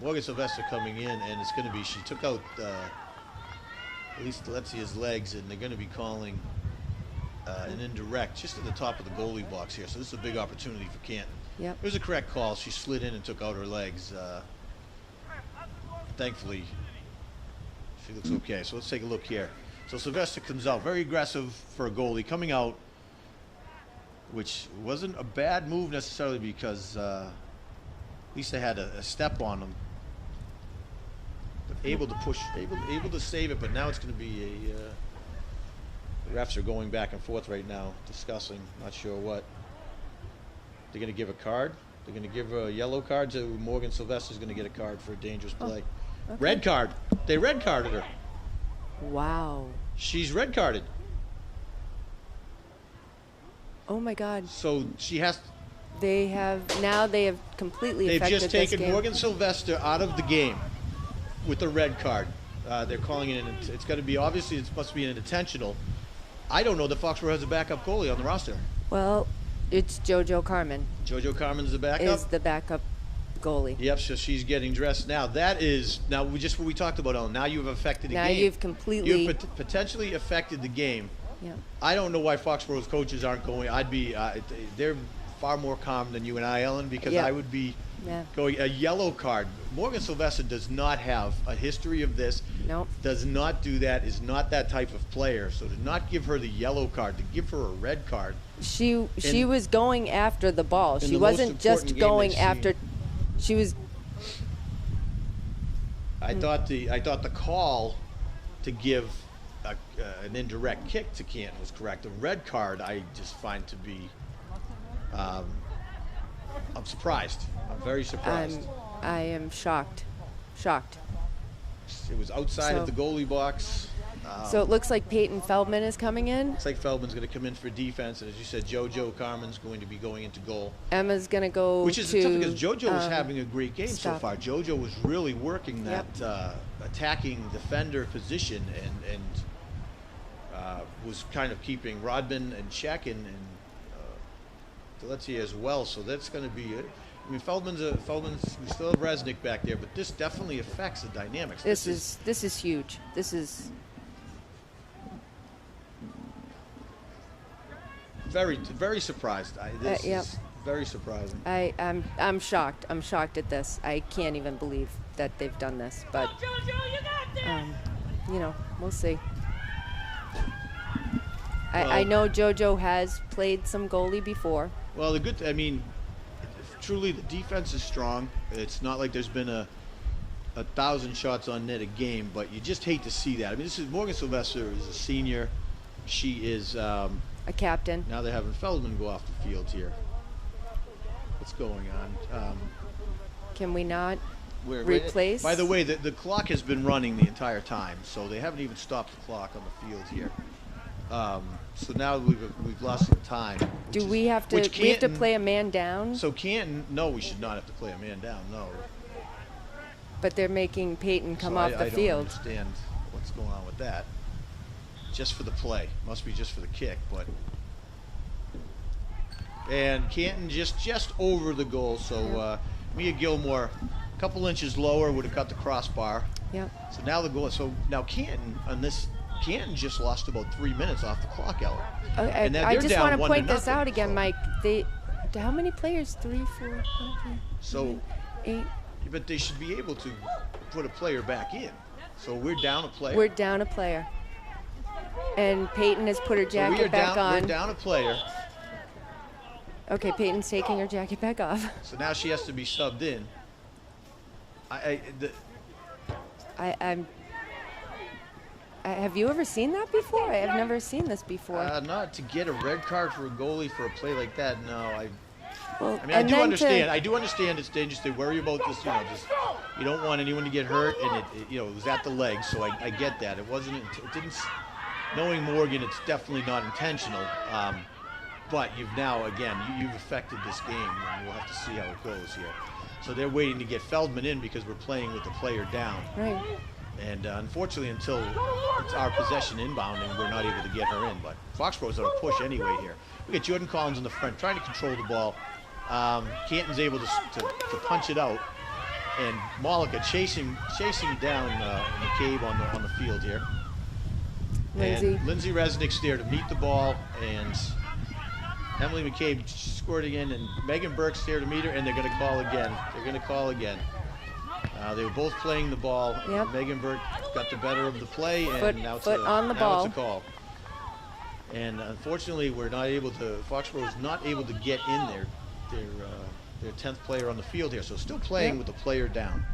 Speaker 1: Morgan Sylvester coming in, and it's going to be, she took out at least Letsia's legs, and they're going to be calling an indirect just at the top of the goalie box here. So this is a big opportunity for Canton.
Speaker 2: Yep.
Speaker 1: It was a correct call. She slid in and took out her legs. Thankfully, she looks okay. So let's take a look here. So Sylvester comes out, very aggressive for a goalie, coming out, which wasn't a bad move necessarily because Lisa had a step on him. But able to push, able to save it, but now it's going to be the refs are going back and forth right now, discussing, not sure what. They're going to give a card. They're going to give a yellow card to Morgan Sylvester's going to get a card for a dangerous play.
Speaker 2: Okay.
Speaker 1: Red card. They red carded her.
Speaker 2: Wow.
Speaker 1: She's red carded.
Speaker 2: Oh my God.
Speaker 1: So she has.
Speaker 2: They have completely
Speaker 1: They've
Speaker 2: affected
Speaker 1: just
Speaker 2: this
Speaker 1: taken
Speaker 2: game.
Speaker 1: Morgan Sylvester out of the game with a red card. They're calling it. It's got to be obviously. It's supposed to be an intentional. I don't know that Foxborough has a backup goalie on the roster.
Speaker 2: Well, it's JoJo Carmen
Speaker 1: JoJo Carmen's the backup.
Speaker 2: is the backup goalie.
Speaker 1: Yep, so she's getting dressed now. That is what we talked about, Ellen. Now you've affected the
Speaker 2: Now
Speaker 1: game.
Speaker 2: you've completely.
Speaker 1: You've potentially affected the game.
Speaker 2: Yeah.
Speaker 1: I don't know why Foxborough's coaches aren't going. They're far more calm than you and I, Ellen, because
Speaker 2: Yeah.
Speaker 1: I would be
Speaker 2: Yeah.
Speaker 1: going a yellow card. Morgan Sylvester does not have a history of this.
Speaker 2: Nope.
Speaker 1: Does not do that. Is not that type of player. So to not give her the yellow card, to give her a red card.
Speaker 2: She was going after the ball. She
Speaker 1: the most
Speaker 2: wasn't
Speaker 1: important
Speaker 2: just
Speaker 1: game
Speaker 2: going
Speaker 1: they've
Speaker 2: after. She was.
Speaker 1: I thought the call to give an indirect kick to Canton was correct. The red card I just find to be I'm surprised. I'm very surprised.
Speaker 2: I am shocked. Shocked.
Speaker 1: It was outside of the goalie box.
Speaker 2: So it looks like Peyton Feldman is coming in.
Speaker 1: Looks like Feldman's going to come in for defense, and as you said, JoJo Carmen's going to be going into goal.
Speaker 2: Emma's going to go.
Speaker 1: Which is tough because JoJo was having a great game so far. JoJo was really working that attacking defender position and was kind of keeping Rodman in check and Deletia as well. So that's going to be it. I mean, Feldman's we still have Resnick back there, but this definitely affects the dynamics.
Speaker 2: This is huge. This is
Speaker 1: very surprised. This is very surprising.
Speaker 2: I'm shocked. I'm shocked at this. I can't even believe that they've done this. But you know, we'll see. I know JoJo has played some goalie before.
Speaker 1: Well, truly the defense is strong. It's not like there's been a 1,000 shots on net a game, but you just hate to see that. I mean, this is Morgan Sylvester is a senior. She is a
Speaker 2: captain.
Speaker 1: Now they're having Feldman go off the field here. What's going on?
Speaker 2: Can we not replace?
Speaker 1: By the way, the clock has been running the entire time, so they haven't even stopped the clock on the field here. So now we've lost some time.
Speaker 2: Do we have to? We have to play a man down.
Speaker 1: So Canton, no, we should not have to play a man down. No.
Speaker 2: But they're making Peyton come off the field.
Speaker 1: I don't understand what's going on with that. Just for the play, must be just for the kick, but. And Canton just over the goal. So Mia Gilmore, a couple inches lower, would have cut the crossbar.
Speaker 2: Yeah.
Speaker 1: So now the goal. So now Canton on this. Canton just lost about 3 minutes off the clock, Ella.
Speaker 2: And I just want to point this out again, Mike. How many players? 3, 4, 5, 6, 8.
Speaker 1: But they should be able to put a player back in. So we're down a player.
Speaker 2: We're down a player. And Peyton has put her jacket back on.
Speaker 1: We're down a player.
Speaker 2: Okay, Peyton's taking her jacket back off.
Speaker 1: So now she has to be subbed in.
Speaker 2: Have you ever seen that before? I've never seen this before.
Speaker 1: Not to get a red card for a goalie for a play like that. No, I mean, I do understand it's dangerous. They worry about this. You don't want anyone to get hurt, and it was at the leg. So I get that. It didn't. Knowing Morgan, it's definitely not intentional. But you've affected this game, and we'll have to see how it goes here. So they're waiting to get Feldman in because we're playing with the player down.
Speaker 2: Right.
Speaker 1: And unfortunately, until it's our possession inbounding, we're not able to get her in. But Foxborough's on a push anyway here. We got Jordan Collins in the front trying to control the ball. Canton's able to punch it out. And Malika chasing down McCabe on the field here. Lindsay Resnick's there to meet the ball. And Emily McCabe scored again. And Megan Burke's there to meet her. And they're going to call again. They were both playing the ball.
Speaker 2: Yep.
Speaker 1: Megan Burke got the better of the play, and now it's a call. And unfortunately, we're not able to. Foxborough is not able to get in their 10th player on the field here. So still playing with the player down.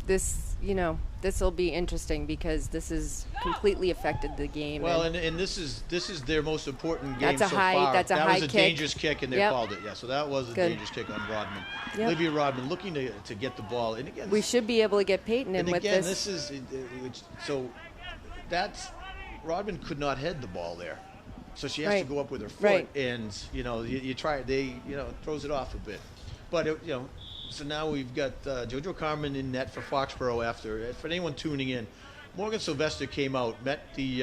Speaker 2: This will be interesting because this has completely affected the game.
Speaker 1: Well, and this is their most important game so
Speaker 2: far. That was a
Speaker 1: dangerous kick, and they called it. Yeah, so that was a dangerous kick on Rodman. Yep. Olivia Rodman looking to get the ball, and again,
Speaker 2: we should be able to get Peyton in with this.
Speaker 1: This is so that's Rodman could not head the ball there, so she has to go up with her foot, and you try throws it off a bit, but So now we've got JoJo Carmen in net for Foxborough. For anyone tuning in, Morgan Sylvester came out, met the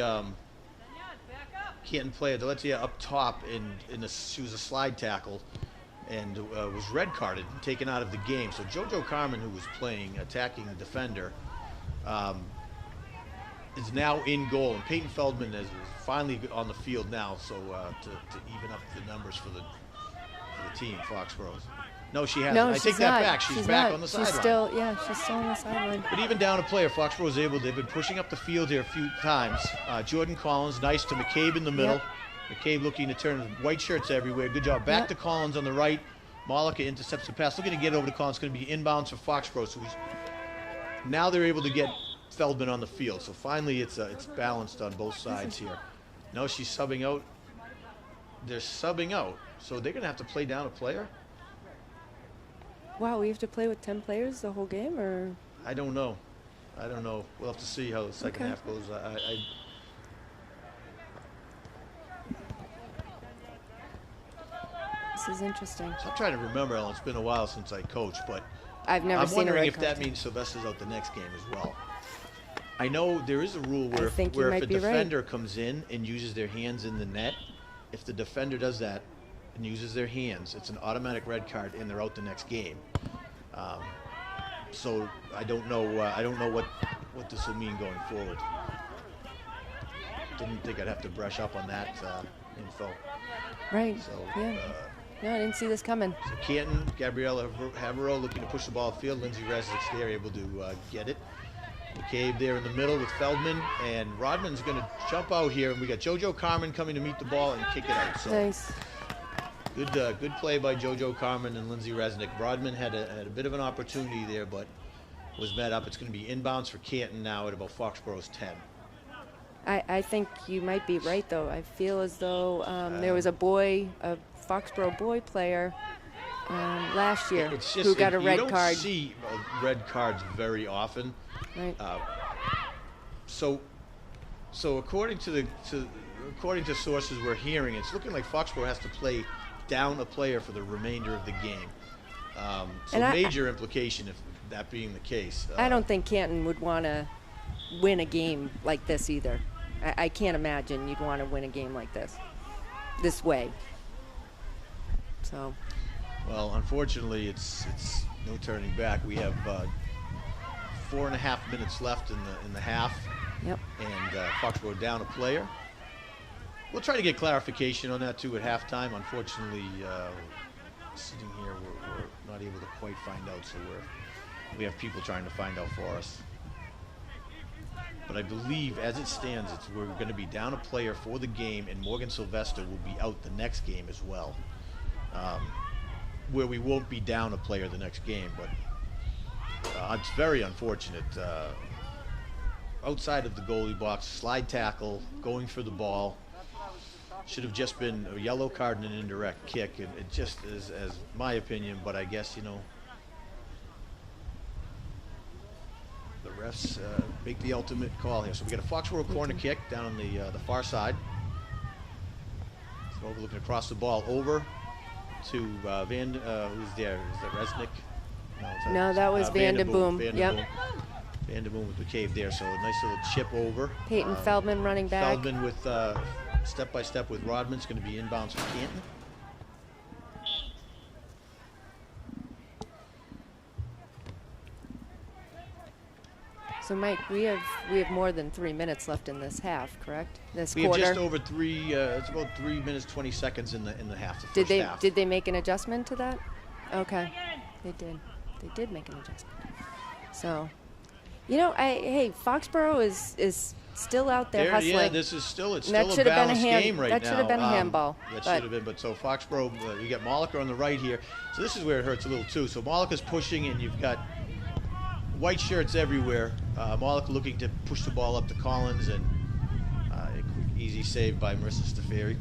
Speaker 1: Canton player Deletia up top, she was a slide tackle, and was red carded and taken out of the game. So JoJo Carmen, who was playing attacking defender, is now in goal, and Peyton Feldman is finally on the field now. So to even up the numbers for the team, Foxborough. No, she hasn't.
Speaker 2: No,
Speaker 1: I take that back. She's back on the sideline.
Speaker 2: She's still on the sideline.
Speaker 1: But even down a player, Foxborough was able. They've been pushing up the field here a few times. Jordan Collins, nice to McCabe in the middle. Yep. McCabe looking to turn white shirts everywhere. Good job. Back to Collins on the right. Malika intercepts the pass. Looking to get over to Collins. Going to be inbounds for Foxborough. So now they're able to get Feldman on the field. So finally, it's balanced on both sides here. No, she's subbing out. they're subbing out, so they're going to have to play down a player.
Speaker 2: Wow, we have to play with 10 players the whole game, or?
Speaker 1: I don't know. We'll have to see how the second half goes.
Speaker 2: This is interesting.
Speaker 1: So I'm trying to remember, Ellen. It's been a while since I coached, but
Speaker 2: I've never
Speaker 1: I'm
Speaker 2: seen a
Speaker 1: wondering
Speaker 2: red
Speaker 1: if that
Speaker 2: card.
Speaker 1: means Sylvester's out the next game as well. I know there is a rule where,
Speaker 2: think you
Speaker 1: if
Speaker 2: might
Speaker 1: a
Speaker 2: be right.
Speaker 1: defender comes in and uses their hands in the net, if the defender does that and uses their hands, it's an automatic red card and they're out the next game. So I don't know what this will mean going forward. Didn't think I'd have to brush up on that info.
Speaker 2: Right.
Speaker 1: So,
Speaker 2: yeah. No, I didn't see this coming.
Speaker 1: So Canton, Gabriella Havero looking to push the ball upfield. Lindsay Resnick's there, able to get it. McCabe there in the middle with Feldman, and Rodman's going to jump out here, and we got JoJo Carmen coming to meet the ball and kick it out. So
Speaker 2: Nice.
Speaker 1: good play by JoJo Carmen and Lindsay Resnick. Rodman had a bit of an opportunity there, but was met up. It's going to be inbounds for Canton now at about Foxborough's 10.
Speaker 2: I think you might be right, though. I feel as though there was a Foxborough boy player last year
Speaker 1: It's just,
Speaker 2: who got a red
Speaker 1: you don't
Speaker 2: card.
Speaker 1: see red cards very often.
Speaker 2: Right.
Speaker 1: So according to sources we're hearing, it's looking like Foxborough has to play down a player for the remainder of the game. So
Speaker 2: And
Speaker 1: major implication if that being the case.
Speaker 2: I don't think Canton would want to win a game like this either. I can't imagine you'd want to win a game like this way. So.
Speaker 1: Well, unfortunately, it's no turning back. We have 4.5 minutes left in the half.
Speaker 2: Yep.
Speaker 1: And Foxborough down a player. We'll try to get clarification on that too at halftime. Unfortunately, sitting here, we're not able to quite find out. So we have people trying to find out for us. But I believe, as it stands, we're going to be down a player for the game, and Morgan Sylvester will be out the next game as well. Where we won't be down a player the next game, but it's very unfortunate. Outside of the goalie box, slide tackle, going for the ball. Should have just been a yellow card and an indirect kick, and it just is, as my opinion, but I guess, the refs make the ultimate call here. So we got a Foxborough corner kick down on the far side. So overlooking across the ball over to who's there? Is that Resnick?
Speaker 2: No, that was Van de Boom. Yep.
Speaker 1: Van de Boom with McCabe there. So a nice little chip over.
Speaker 2: Peyton Feldman running back.
Speaker 1: Feldman with step-by-step with Rodman. It's going to be inbounds for Canton.
Speaker 2: So, Mike, we have more than 3 minutes left in this half, correct? This
Speaker 1: We
Speaker 2: quarter.
Speaker 1: have just over three. It's about 3 minutes 20 seconds in the half. The first half.
Speaker 2: Did they make an adjustment to that? Okay, they did. They did make an adjustment. So, hey, Foxborough is still out there hustling.
Speaker 1: Yeah, this is still
Speaker 2: And
Speaker 1: a balanced game right now.
Speaker 2: That should have been a handball.
Speaker 1: That should have been, but so Foxborough, we got Molliker on the right here. So this is where it hurts a little too. So Molliker's pushing, and you've got white shirts everywhere. Molliker looking to push the ball up to Collins, and a quick, easy save by Marissa Staferi.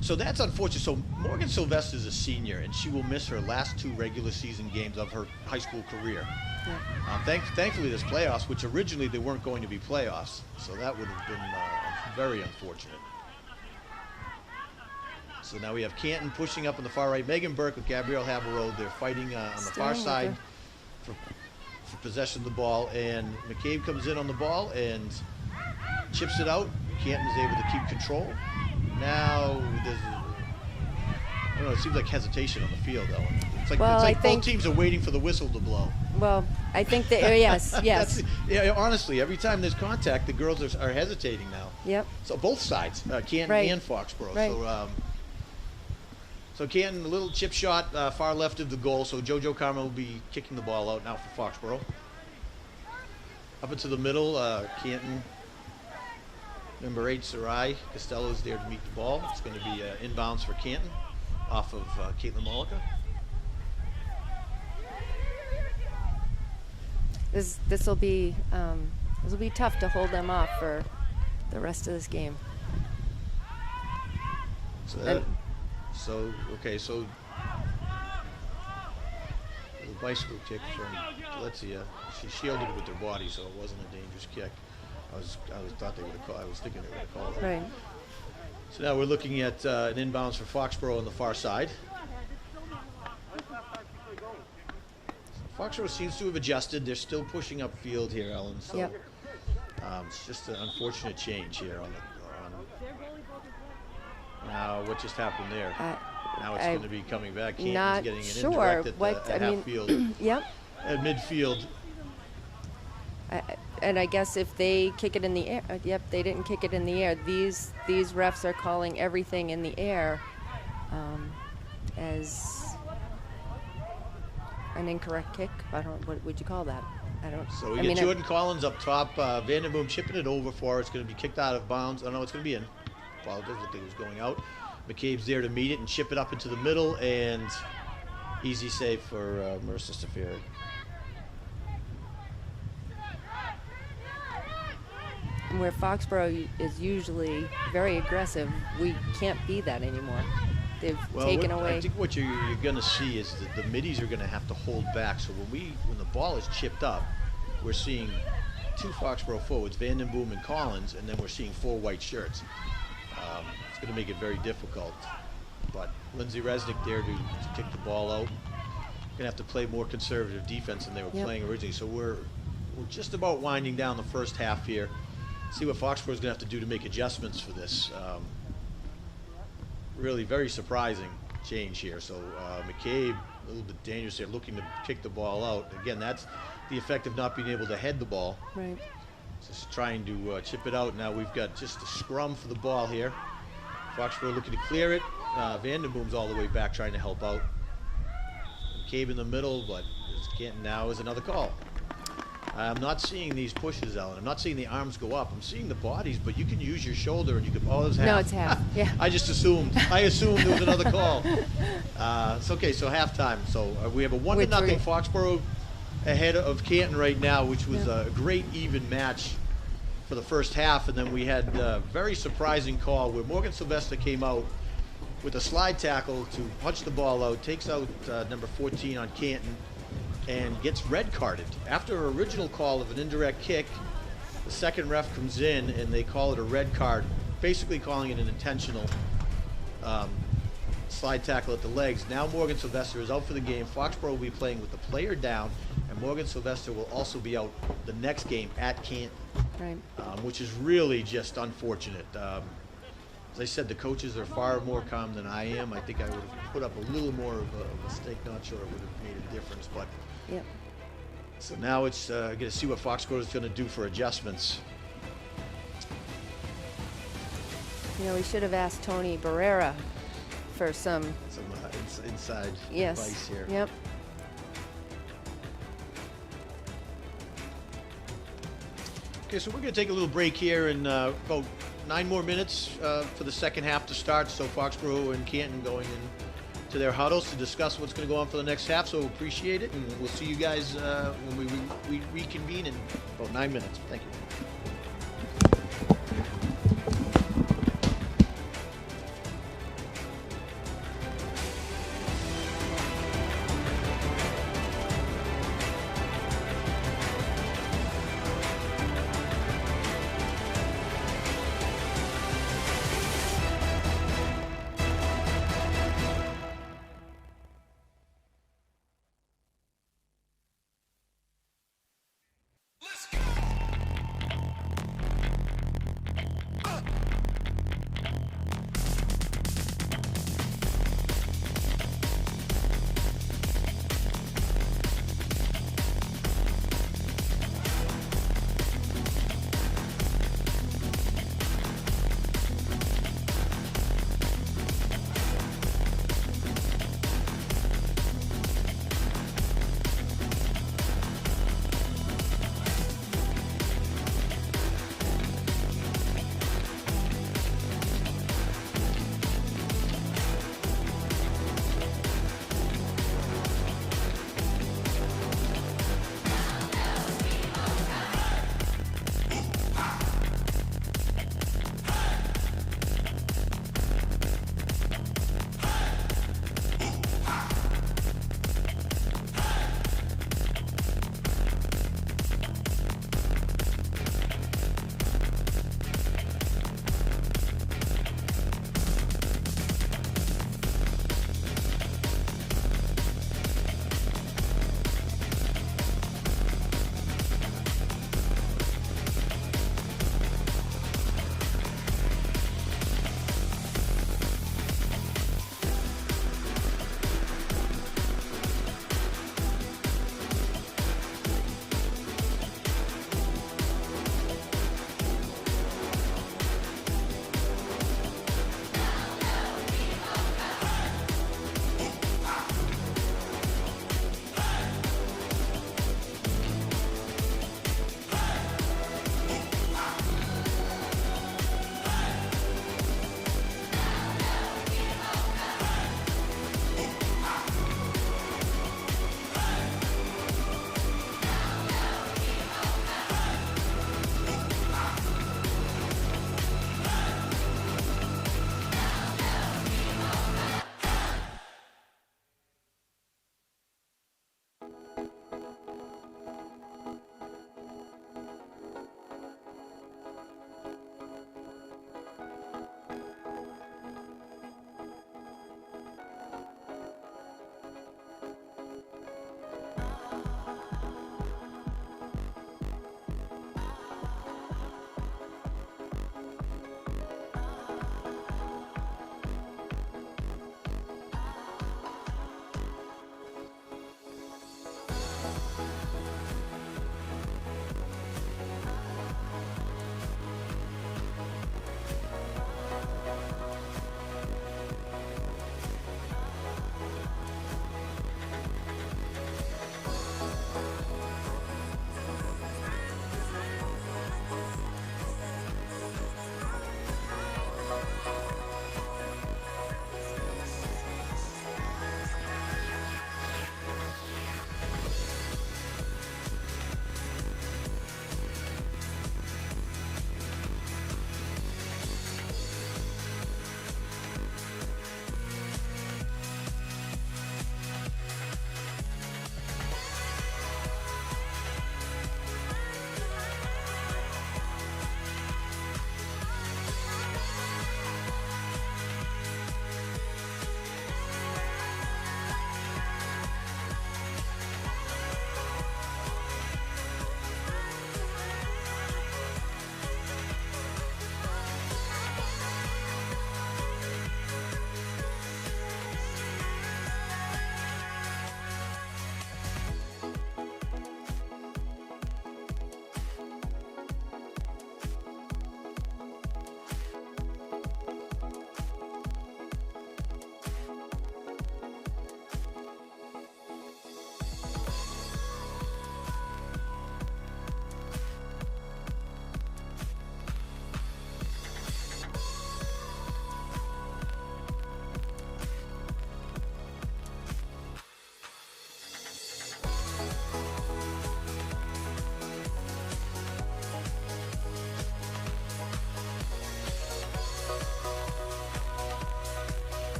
Speaker 1: So that's unfortunate. So Morgan Sylvester is a senior, and she will miss her last 2 regular season games of her high school career.
Speaker 2: Yeah.
Speaker 1: Thankfully, there's playoffs, which originally they weren't going to be playoffs, so that would have been very unfortunate. So now we have Canton pushing up on the far right. Megan Burke with Gabrielle Havero. They're fighting on the far side for possession of the ball, and McCabe comes in on the ball and chips it out. Canton is able to keep control. Now there's, I don't know, it seems like hesitation on the field, though. It's like both teams are waiting for the whistle to blow.
Speaker 2: Well, I think that yes.
Speaker 1: Yeah, honestly, every time there's contact, the girls are hesitating now.
Speaker 2: Yep.
Speaker 1: So both sides, Canton and Foxborough.
Speaker 2: Right.
Speaker 1: So Canton, a little chip shot far left of the goal. So JoJo Carmen will be kicking the ball out now for Foxborough. Up into the middle, Canton. Number 8, Sarai Costello is there to meet the ball. It's going to be inbounds for Canton off of Caitlin Molliker.
Speaker 2: This will be tough to hold them off for the rest of this game.
Speaker 1: So So, okay, so the bicycle kick from Galizia. She shielded it with her body, so it wasn't a dangerous kick. I was thinking they were going to call it.
Speaker 2: Right.
Speaker 1: So now we're looking at an inbounds for Foxborough on the far side. Foxborough seems to have adjusted. They're still pushing upfield here, Ellen. So
Speaker 2: Yep.
Speaker 1: It's just an unfortunate change here on now what just happened there? Now it's going to be coming back. Canton's
Speaker 2: Not
Speaker 1: getting an
Speaker 2: sure
Speaker 1: indirect
Speaker 2: what
Speaker 1: at half field.
Speaker 2: Yep.
Speaker 1: At midfield.
Speaker 2: And I guess if they kick it in the air, yep, they didn't kick it in the air. These refs are calling everything in the air as an incorrect kick. I don't. What would you call that? I don't.
Speaker 1: So we get Jordan Collins up top. Vandenboom chipping it over for her. It's going to be kicked out of bounds. Oh no, it's going to be in. Apologize, I think it was going out. McCabe's there to meet it and chip it up into the middle, and easy save for Marissa Stafiri.
Speaker 2: Where Foxborough is usually very aggressive, we can't be that anymore. They've taken away.
Speaker 1: I think what you're going to see is that the middies are going to have to hold back. So when the ball is chipped up, we're seeing two Foxborough forwards, Vandenboom and Collins, and then we're seeing 4 white shirts. It's going to make it very difficult. But Lindsay Resnick there to kick the ball out. Going to have to play more conservative defense than they were playing originally. So we're just about winding down the first half here. See what Foxborough is going to have to do to make adjustments for this. Really very surprising change here. So McCabe, a little bit dangerous here, looking to kick the ball out. Again, that's the effect of not being able to head the ball.
Speaker 2: Right.
Speaker 1: Just trying to chip it out. Now we've got just a scrum for the ball here. Foxborough looking to clear it. Vandenboom's all the way back trying to help out. McCabe in the middle, but Canton now is another call. I'm not seeing these pushes, Ellen. I'm not seeing the arms go up. I'm seeing the bodies, but you can use your shoulder and you can. Oh, it's half.
Speaker 2: No, it's half. Yeah.
Speaker 1: I assumed there was another call. It's okay. So halftime. So we have a 1-0 Foxborough ahead of Canton right now, which was a great even match for the first half, and then we had a very surprising call where Morgan Sylvester came out with a slide tackle to punch the ball out, takes out number 14 on Canton, and gets red carded. After an original call of an indirect kick, the second ref comes in and they call it a red card, basically calling it an intentional slide tackle at the legs. Now Morgan Sylvester is out for the game. Foxborough will be playing with the player down, and Morgan Sylvester will also be out the next game at Canton,
Speaker 2: Right.
Speaker 1: Which is really just unfortunate. As I said, the coaches are far more calm than I am. I think I would have put up a little more of a mistake. Not sure it would have made a difference, but
Speaker 2: Yep.
Speaker 1: so now it's going to see what Foxborough is going to do for adjustments.
Speaker 2: You know, we should have asked Tony Barrera for some
Speaker 1: Inside advice here.
Speaker 2: Yep.
Speaker 1: Okay, so we're going to take a little break here in about 9 more minutes for the second half to start. So Foxborough and Canton going into their huddles to discuss what's going to go on for the next half. So appreciate it, and we'll see you guys when we reconvene in about 9 minutes. Thank you.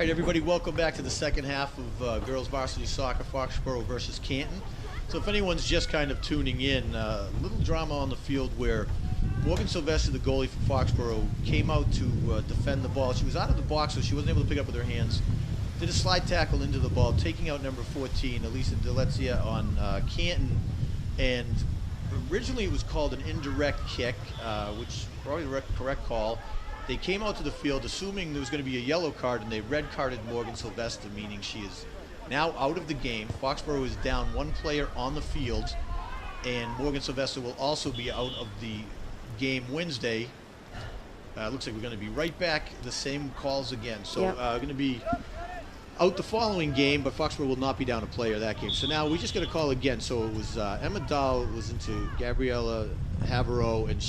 Speaker 1: All right, everybody, welcome back to the second half of girls varsity soccer, Foxborough versus Canton. So if anyone's just kind of tuning in, a little drama on the field where Morgan Sylvester, the goalie for Foxborough, came out to defend the ball. She was out of the box, so she wasn't able to pick up with her hands. Did a slide tackle into the ball, taking out number 14, Elisa DeLezia, on Canton. And originally it was called an indirect kick, which probably the correct call. They came out to the field assuming there was going to be a yellow card, and they red carded Morgan Sylvester, meaning she is now out of the game. Foxborough is down one player on the field, and Morgan Sylvester will also be out of the game Wednesday. Looks like we're going to be right back the same calls again. So going to be out the following game, but Foxborough will not be down a player that game. So now we just got to call again. So it was Emma Dahl was into Gabriella Havero, and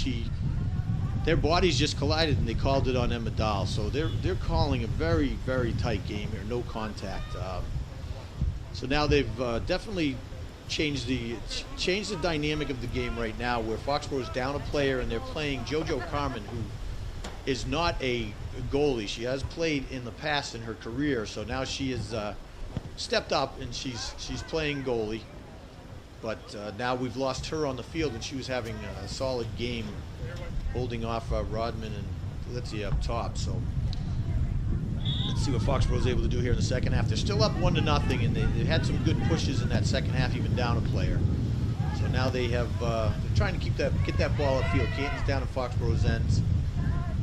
Speaker 1: their bodies just collided, and they called it on Emma Dahl. So they're calling a very, very tight game here, no contact. So now they've definitely changed the dynamic of the game right now, where Foxborough is down a player, and they're playing JoJo Carmen, who is not a goalie. She has played in the past in her career, so now she has stepped up, and she's playing goalie. But now we've lost her on the field, and she was having a solid game, holding off Rodman and Litzy up top. So let's see what Foxborough is able to do here in the second half. They're still up 1-0, and they had some good pushes in that second half, even down a player. So now they have they're trying to get that ball upfield. Canton's down at Foxborough's ends.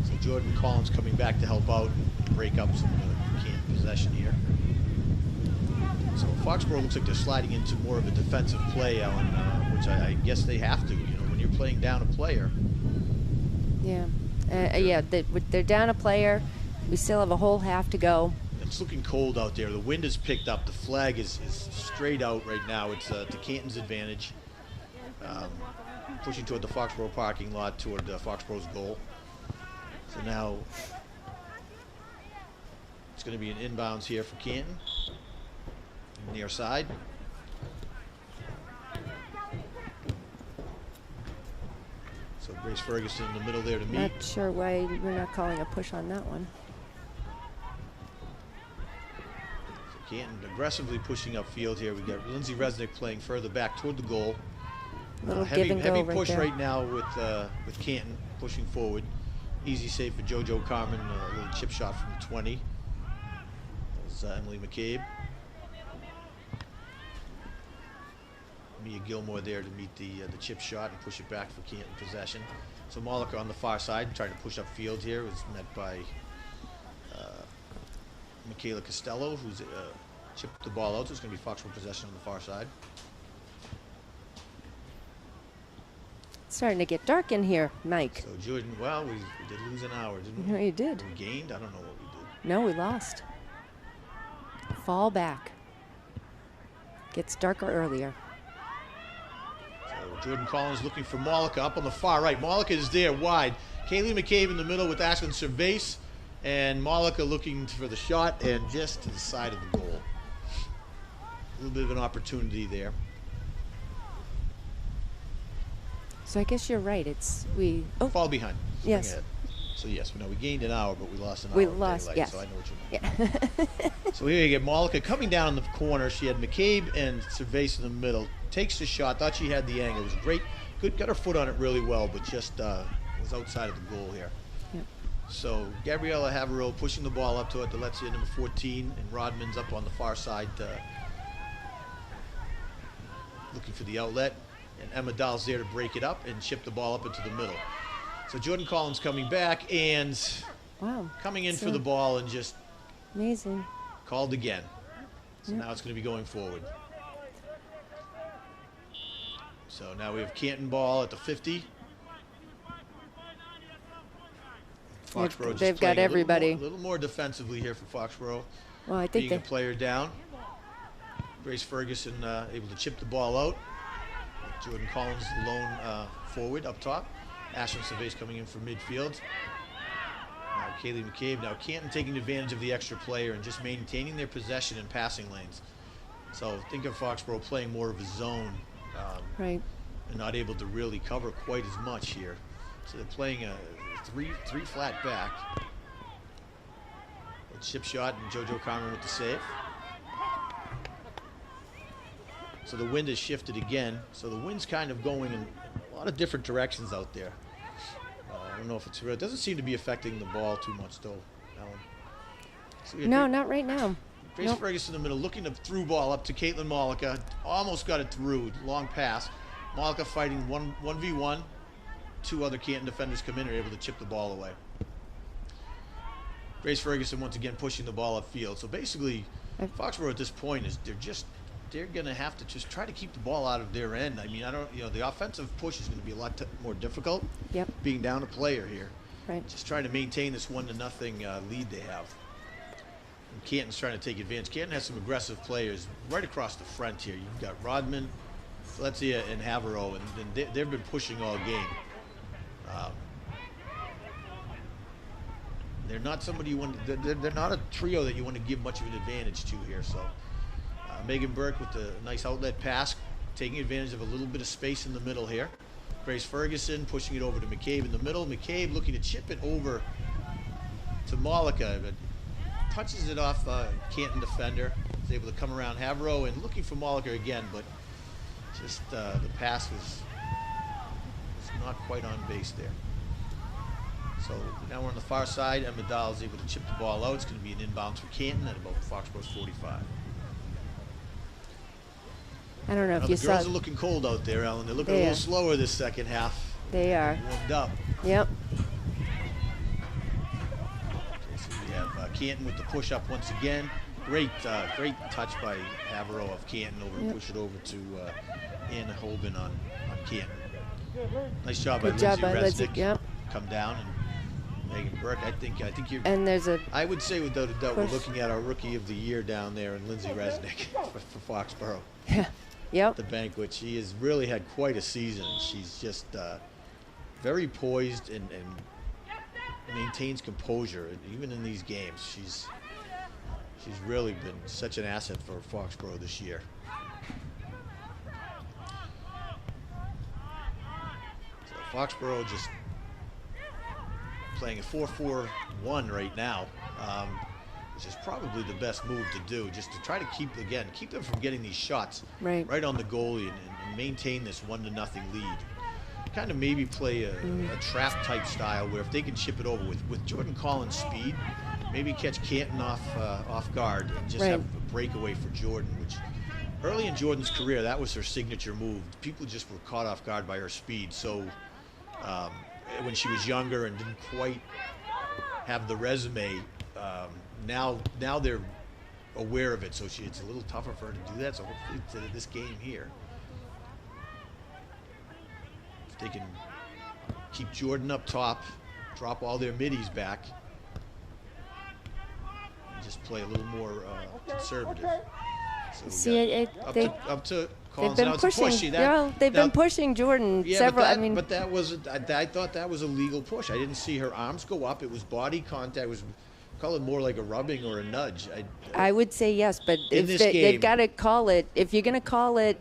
Speaker 1: So Jordan Collins coming back to help out and break up some of the Canton possession here. So Foxborough looks like they're sliding into more of a defensive play, Ellen, which I guess they have to. When you're playing down a player.
Speaker 2: Yeah. They're down a player. We still have a whole half to go.
Speaker 1: It's looking cold out there. The wind has picked up. The flag is straight out right now. It's to Canton's advantage. Pushing toward the Foxborough parking lot, toward Foxborough's goal. So now it's going to be an inbounds here for Canton. Near side. So Grace Ferguson in the middle there to meet.
Speaker 2: Not sure why we're not calling a push on that one.
Speaker 1: So Canton aggressively pushing upfield here. We got Lindsay Resnick playing further back toward the goal. Heavy push right now with Canton pushing forward. Easy save for JoJo Carmen. A little chip shot from the 20. There's Emily McCabe. Mia Gilmore there to meet the chip shot and push it back for Canton possession. So Mollica on the far side trying to push up field here, was met by Michaela Costello, who's chipped the ball out. So it's going to be Foxborough possession on the far side.
Speaker 2: It's starting to get dark in here, Mike.
Speaker 1: So Jordan, well, we did lose an hour, didn't we?
Speaker 2: No, you did.
Speaker 1: We gained? I don't know what we did.
Speaker 2: No, we lost. Fall back. Gets darker earlier.
Speaker 1: Jordan Collins looking for Mollica up on the far right. Mollica is there wide. Kaylee McCabe in the middle with Ashlyn Cervase. And Mollica looking for the shot and just to the side of the goal. A little bit of an opportunity there.
Speaker 2: So I guess you're right.
Speaker 1: Fall behind.
Speaker 2: Yes.
Speaker 1: So yes, we gained an hour, but we lost an hour.
Speaker 2: We lost,
Speaker 1: daylight,
Speaker 2: yes.
Speaker 1: So I know what you mean. So here you get Mollica coming down in the corner. She had McCabe and Cervase in the middle. Takes the shot. Thought she had the angle. It was great. Good. Got her foot on it really well, but just was outside of the goal here.
Speaker 2: Yep.
Speaker 1: So Gabriella Havero pushing the ball up to it. Let's number 14, and Rodman's up on the far side, looking for the outlet. And Emma Dahl's there to break it up and chip the ball up into the middle. So Jordan Collins coming back and coming in for the ball and just
Speaker 2: amazing.
Speaker 1: Called again. So now it's going to be going forward. So now we have Canton ball at the 50.
Speaker 2: They've got everybody.
Speaker 1: A little more defensively here for Foxborough.
Speaker 2: Well, I think
Speaker 1: being a player down. Grace Ferguson able to chip the ball out. Jordan Collins lone forward up top. Ashlyn Cervase coming in for midfield. Now Kaylee McCabe. Now Canton taking advantage of the extra player and just maintaining their possession in passing lanes. So think of Foxborough playing more of a zone.
Speaker 2: Right.
Speaker 1: And not able to really cover quite as much here. So they're playing a three flat back. Chip shot and JoJo Carmen with the save. So the wind has shifted again. So the wind's kind of going in a lot of different directions out there. I don't know if it's real. It doesn't seem to be affecting the ball too much, though, Ellen. So
Speaker 2: No, not right now.
Speaker 1: Grace Ferguson in the middle, looking to through ball up to Caitlin Malika. Almost got it through. Long pass. Malika fighting 1v1. Two other Canton defenders come in and are able to chip the ball away. Grace Ferguson once again pushing the ball upfield. So basically, Foxborough at this point is they're going to have to just try to keep the ball out of their end. I mean, the offensive push is going to be a lot more difficult.
Speaker 2: Yep.
Speaker 1: Being down a player here.
Speaker 2: Right.
Speaker 1: Just trying to maintain this 1-0 lead they have. And Canton's trying to take advantage. Canton has some aggressive players right across the front here. You've got Rodman, Valencia, and Havero, and they've been pushing all game. They're not somebody you want. They're not a trio that you want to give much of an advantage to here. So Megan Burke with the nice outlet pass, taking advantage of a little bit of space in the middle here. Grace Ferguson pushing it over to McCabe in the middle. McCabe looking to chip it over to Malika, but touches it off Canton defender. Is able to come around Havero and looking for Malika again, but just the pass was not quite on base there. So now we're on the far side. Emma Dahl is able to chip the ball out. It's going to be an inbounds for Canton at about Foxborough's 45.
Speaker 2: I don't know if you
Speaker 1: The
Speaker 2: saw.
Speaker 1: girls are looking cold out there, Ellen. They're looking a little slower this second half.
Speaker 2: They are.
Speaker 1: Warmed up.
Speaker 2: Yep.
Speaker 1: Okay, so we have Canton with the push up once again. Great touch by Havero of Canton over push it over to Anna Hoban on Canton. Nice job by Lindsay Resnick.
Speaker 2: Yep.
Speaker 1: Come down and Megan Burke. I think you're.
Speaker 2: And there's a.
Speaker 1: I would say without a doubt we're looking at our rookie of the year down there in Lindsay Resnick for Foxborough.
Speaker 2: Yeah. Yep.
Speaker 1: The banquet. She has really had quite a season. She's just very poised and maintains composure even in these games. She's really been such an asset for Foxborough this year. So Foxborough just playing a 4-4-1 right now, which is probably the best move to do, just to try to keep them from getting these shots right on the goalie and maintain this 1-0 lead. Kind of maybe play a trap type style where if they can chip it over with Jordan Collins' speed, maybe catch Canton off guard and just have a breakaway for Jordan, which early in Jordan's career, that was her signature move. People just were caught off guard by her speed. So when she was younger and didn't quite have the resume, now they're aware of it. So it's a little tougher for her to do that. So hopefully to this game here, if they can keep Jordan up top, drop all their middies back, and just play a little more conservative. So
Speaker 2: See,
Speaker 1: up to Collins.
Speaker 2: they've been
Speaker 1: now
Speaker 2: pushing.
Speaker 1: They've
Speaker 2: been pushing Jordan several.
Speaker 1: But that was. I thought that was a legal push. I didn't see her arms go up. It was body contact. It was call it more like a rubbing or a nudge.
Speaker 2: I would say yes, but they've got to call it. If you're going to call it,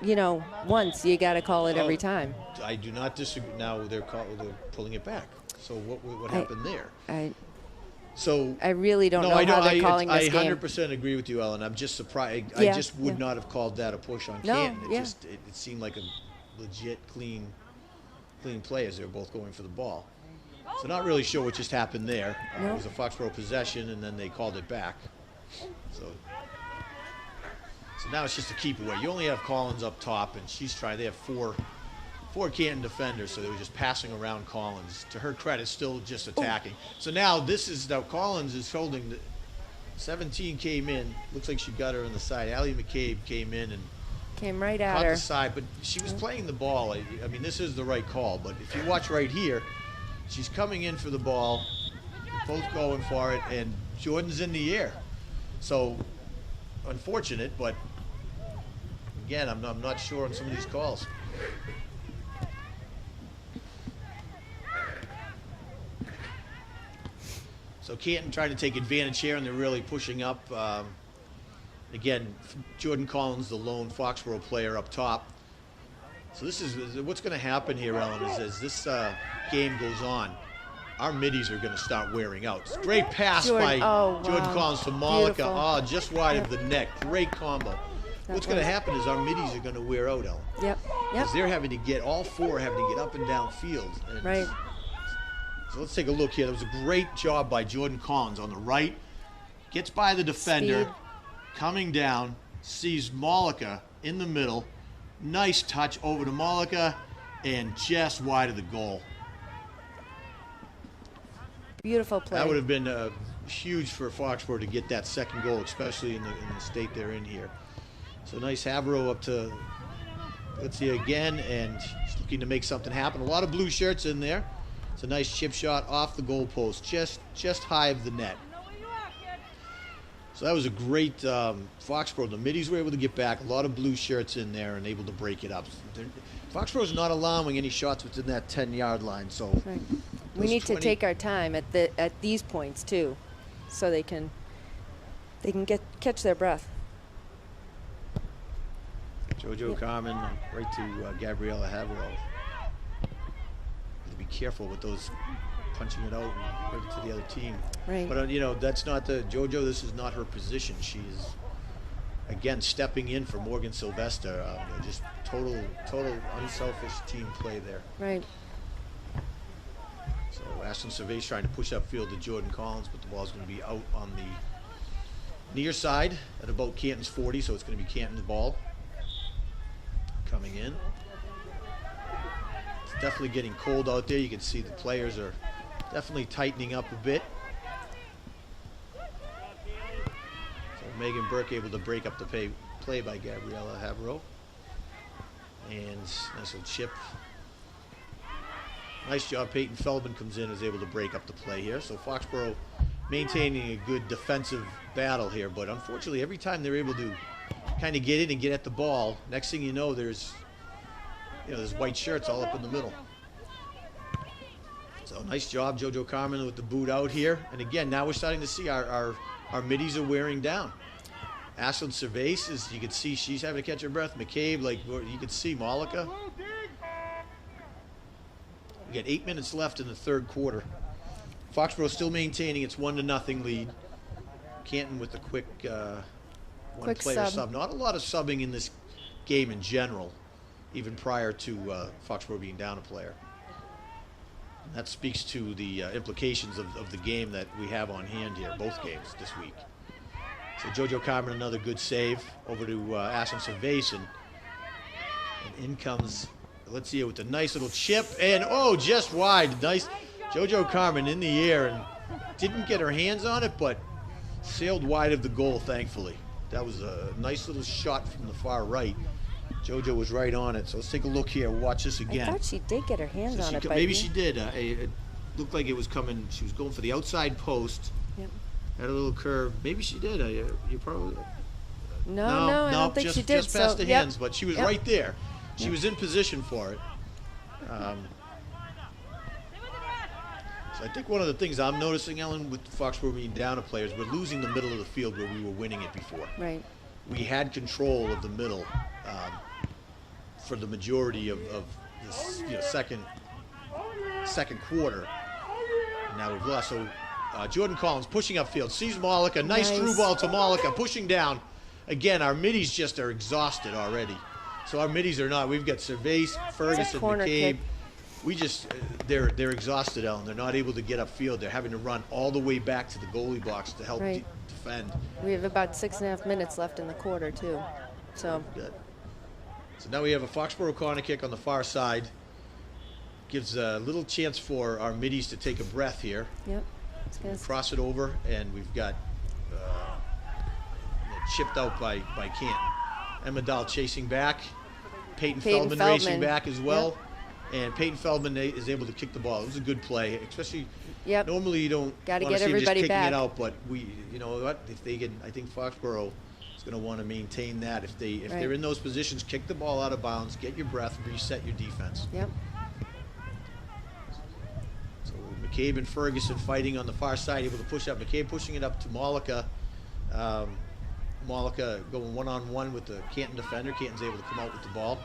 Speaker 2: once, you got to call it every time.
Speaker 1: I do not disagree. Now they're pulling it back. So what happened there? I
Speaker 2: really don't know how they're calling this game.
Speaker 1: I 100% agree with you, Ellen. I'm just surprised. I just would not have called that a push on Canton. It seemed like a legit clean play as they were both going for the ball. So not really sure what just happened there. It was a Foxborough possession, and then they called it back. So now it's just a keep away. You only have Collins up top, and she's trying. They have four Canton defenders, so they were just passing around Collins. To her credit, still just attacking. So now Collins is holding. 17 came in. Looks like she got her on the side. Allie McCabe came in and
Speaker 2: came right at
Speaker 1: caught
Speaker 2: her.
Speaker 1: The side, but she was playing the ball. I mean, this is the right call. But if you watch right here, she's coming in for the ball, both going for it, and Jordan's in the air. So unfortunate, but again, I'm not sure on some of these calls. So Canton trying to take advantage here, and they're really pushing up. Again, Jordan Collins, the lone Foxborough player up top. So this is what's going to happen here, Ellen, is as this game goes on, our middies are going to start wearing out. Great pass
Speaker 2: Jordan,
Speaker 1: by
Speaker 2: oh,
Speaker 1: Jordan
Speaker 2: wow.
Speaker 1: Collins to Malika.
Speaker 2: Beautiful.
Speaker 1: Oh, just wide of the net. Great combo. What's going to
Speaker 2: was-
Speaker 1: happen is our middies are going to wear out, Ellen.
Speaker 2: Yep. Yep.
Speaker 1: Because they're having to get, all four having to get up and down field. And
Speaker 2: Right.
Speaker 1: so let's take a look here. That was a great job by Jordan Collins on the right. Gets by the defender,
Speaker 2: Speed.
Speaker 1: coming down, sees Malika in the middle. Nice touch over to Malika, and just wide of the goal.
Speaker 2: Beautiful play.
Speaker 1: That would have been huge for Foxborough to get that second goal, especially in the state they're in here. So nice Havro up to, let's see again, and he's looking to make something happen. A lot of blue shirts in there. It's a nice chip shot off the goal post, just high of the net. So that was a great Foxborough. The middies were able to get back. A lot of blue shirts in there and able to break it up. Foxborough's not allowing any shots within that 10-yard line. So
Speaker 2: Right. We
Speaker 1: those
Speaker 2: need
Speaker 1: 20
Speaker 2: to take our time at these points too, so they can catch their breath.
Speaker 1: JoJo Carmen right to Gabriella Havro. Be careful with those punching it out and right to the other team.
Speaker 2: Right.
Speaker 1: But you know, that's not the JoJo. This is not her position. She is again stepping in for Morgan Sylvester. Just total unselfish team play there.
Speaker 2: Right.
Speaker 1: So Ashton Cervais trying to push upfield to Jordan Collins, but the ball's going to be out on the near side at about Canton's 40. So it's going to be Canton's ball coming in. It's definitely getting cold out there. You can see the players are definitely tightening up a bit. So Megan Burke able to break up the play by Gabriella Havro. And nice little chip. Nice job. Peyton Feldman comes in, is able to break up the play here. So Foxborough maintaining a good defensive battle here, but unfortunately every time they're able to kind of get in and get at the ball, next thing you know, there's white shirts all up in the middle. So nice job, JoJo Carmen with the boot out here. And again, now we're starting to see our middies are wearing down. Ashlyn Cervais, is, you can see she's having to catch her breath. McCabe, like you can see Malika. We got 8 minutes left in the third quarter. Foxborough still maintaining its 1-0 lead. Canton with the quick one-player sub. Not a lot of subbing in this game in general, even prior to Foxborough being down a player. And that speaks to the implications of the game that we have on hand here, both games this week. So JoJo Carmen, another good save over to Ashlyn Cervais, and in comes Alicia with a nice little chip, and oh, just wide. Nice JoJo Carmen in the air and didn't get her hands on it, but sailed wide of the goal, thankfully. That was a nice little shot from the far right. JoJo was right on it. So let's take a look here. Watch this again.
Speaker 2: I thought she did get her hands on it.
Speaker 1: Maybe she did. It looked like it was coming. She was going for the outside post.
Speaker 2: Yep.
Speaker 1: Had a little curve. Maybe she did. You probably.
Speaker 2: No, I don't think she did.
Speaker 1: Just past the hands, but she was
Speaker 2: Yep.
Speaker 1: right there. She was in position for it. So I think one of the things I'm noticing, Ellen, with Foxborough being down to players, we're losing the middle of the field where we were winning it before.
Speaker 2: Right.
Speaker 1: We had control of the middle for the majority of this second quarter. And now we've lost. So Jordan Collins pushing upfield, sees Malika, nice through ball to Malika, pushing down. Again, our middies just are exhausted already. So our middies are not. We've got Cervais, Ferguson,
Speaker 2: corner
Speaker 1: McCabe.
Speaker 2: kick.
Speaker 1: We just, they're exhausted, Ellen. They're not able to get upfield. They're having to run all the way back to the goalie box to help
Speaker 2: Right.
Speaker 1: defend.
Speaker 2: We have about 6.5 minutes left in the quarter too. So
Speaker 1: Good. So now we have a Foxborough corner kick on the far side. Gives a little chance for our middies to take a breath here.
Speaker 2: yep. It's gonna
Speaker 1: Cross it over, and we've got chipped out by Canton. Emma Dahl chasing back. Peyton Feldman racing back as well. Yep. And Peyton Feldman is able to kick the ball. It was a good play, especially
Speaker 2: Yep.
Speaker 1: normally you don't
Speaker 2: Gotta
Speaker 1: want to
Speaker 2: get
Speaker 1: see him just
Speaker 2: everybody
Speaker 1: kicking
Speaker 2: back.
Speaker 1: it out, but you know what? If they can, I think Foxborough is going to want to maintain that. If they're in those positions, kick the ball out of bounds, get your breath, reset your defense.
Speaker 2: Yep.
Speaker 1: So McCabe and Ferguson fighting on the far side, able to push up. McCabe pushing it up to Malika. Malika going one-on-one with the Canton defender. Canton's able to come out with the ball.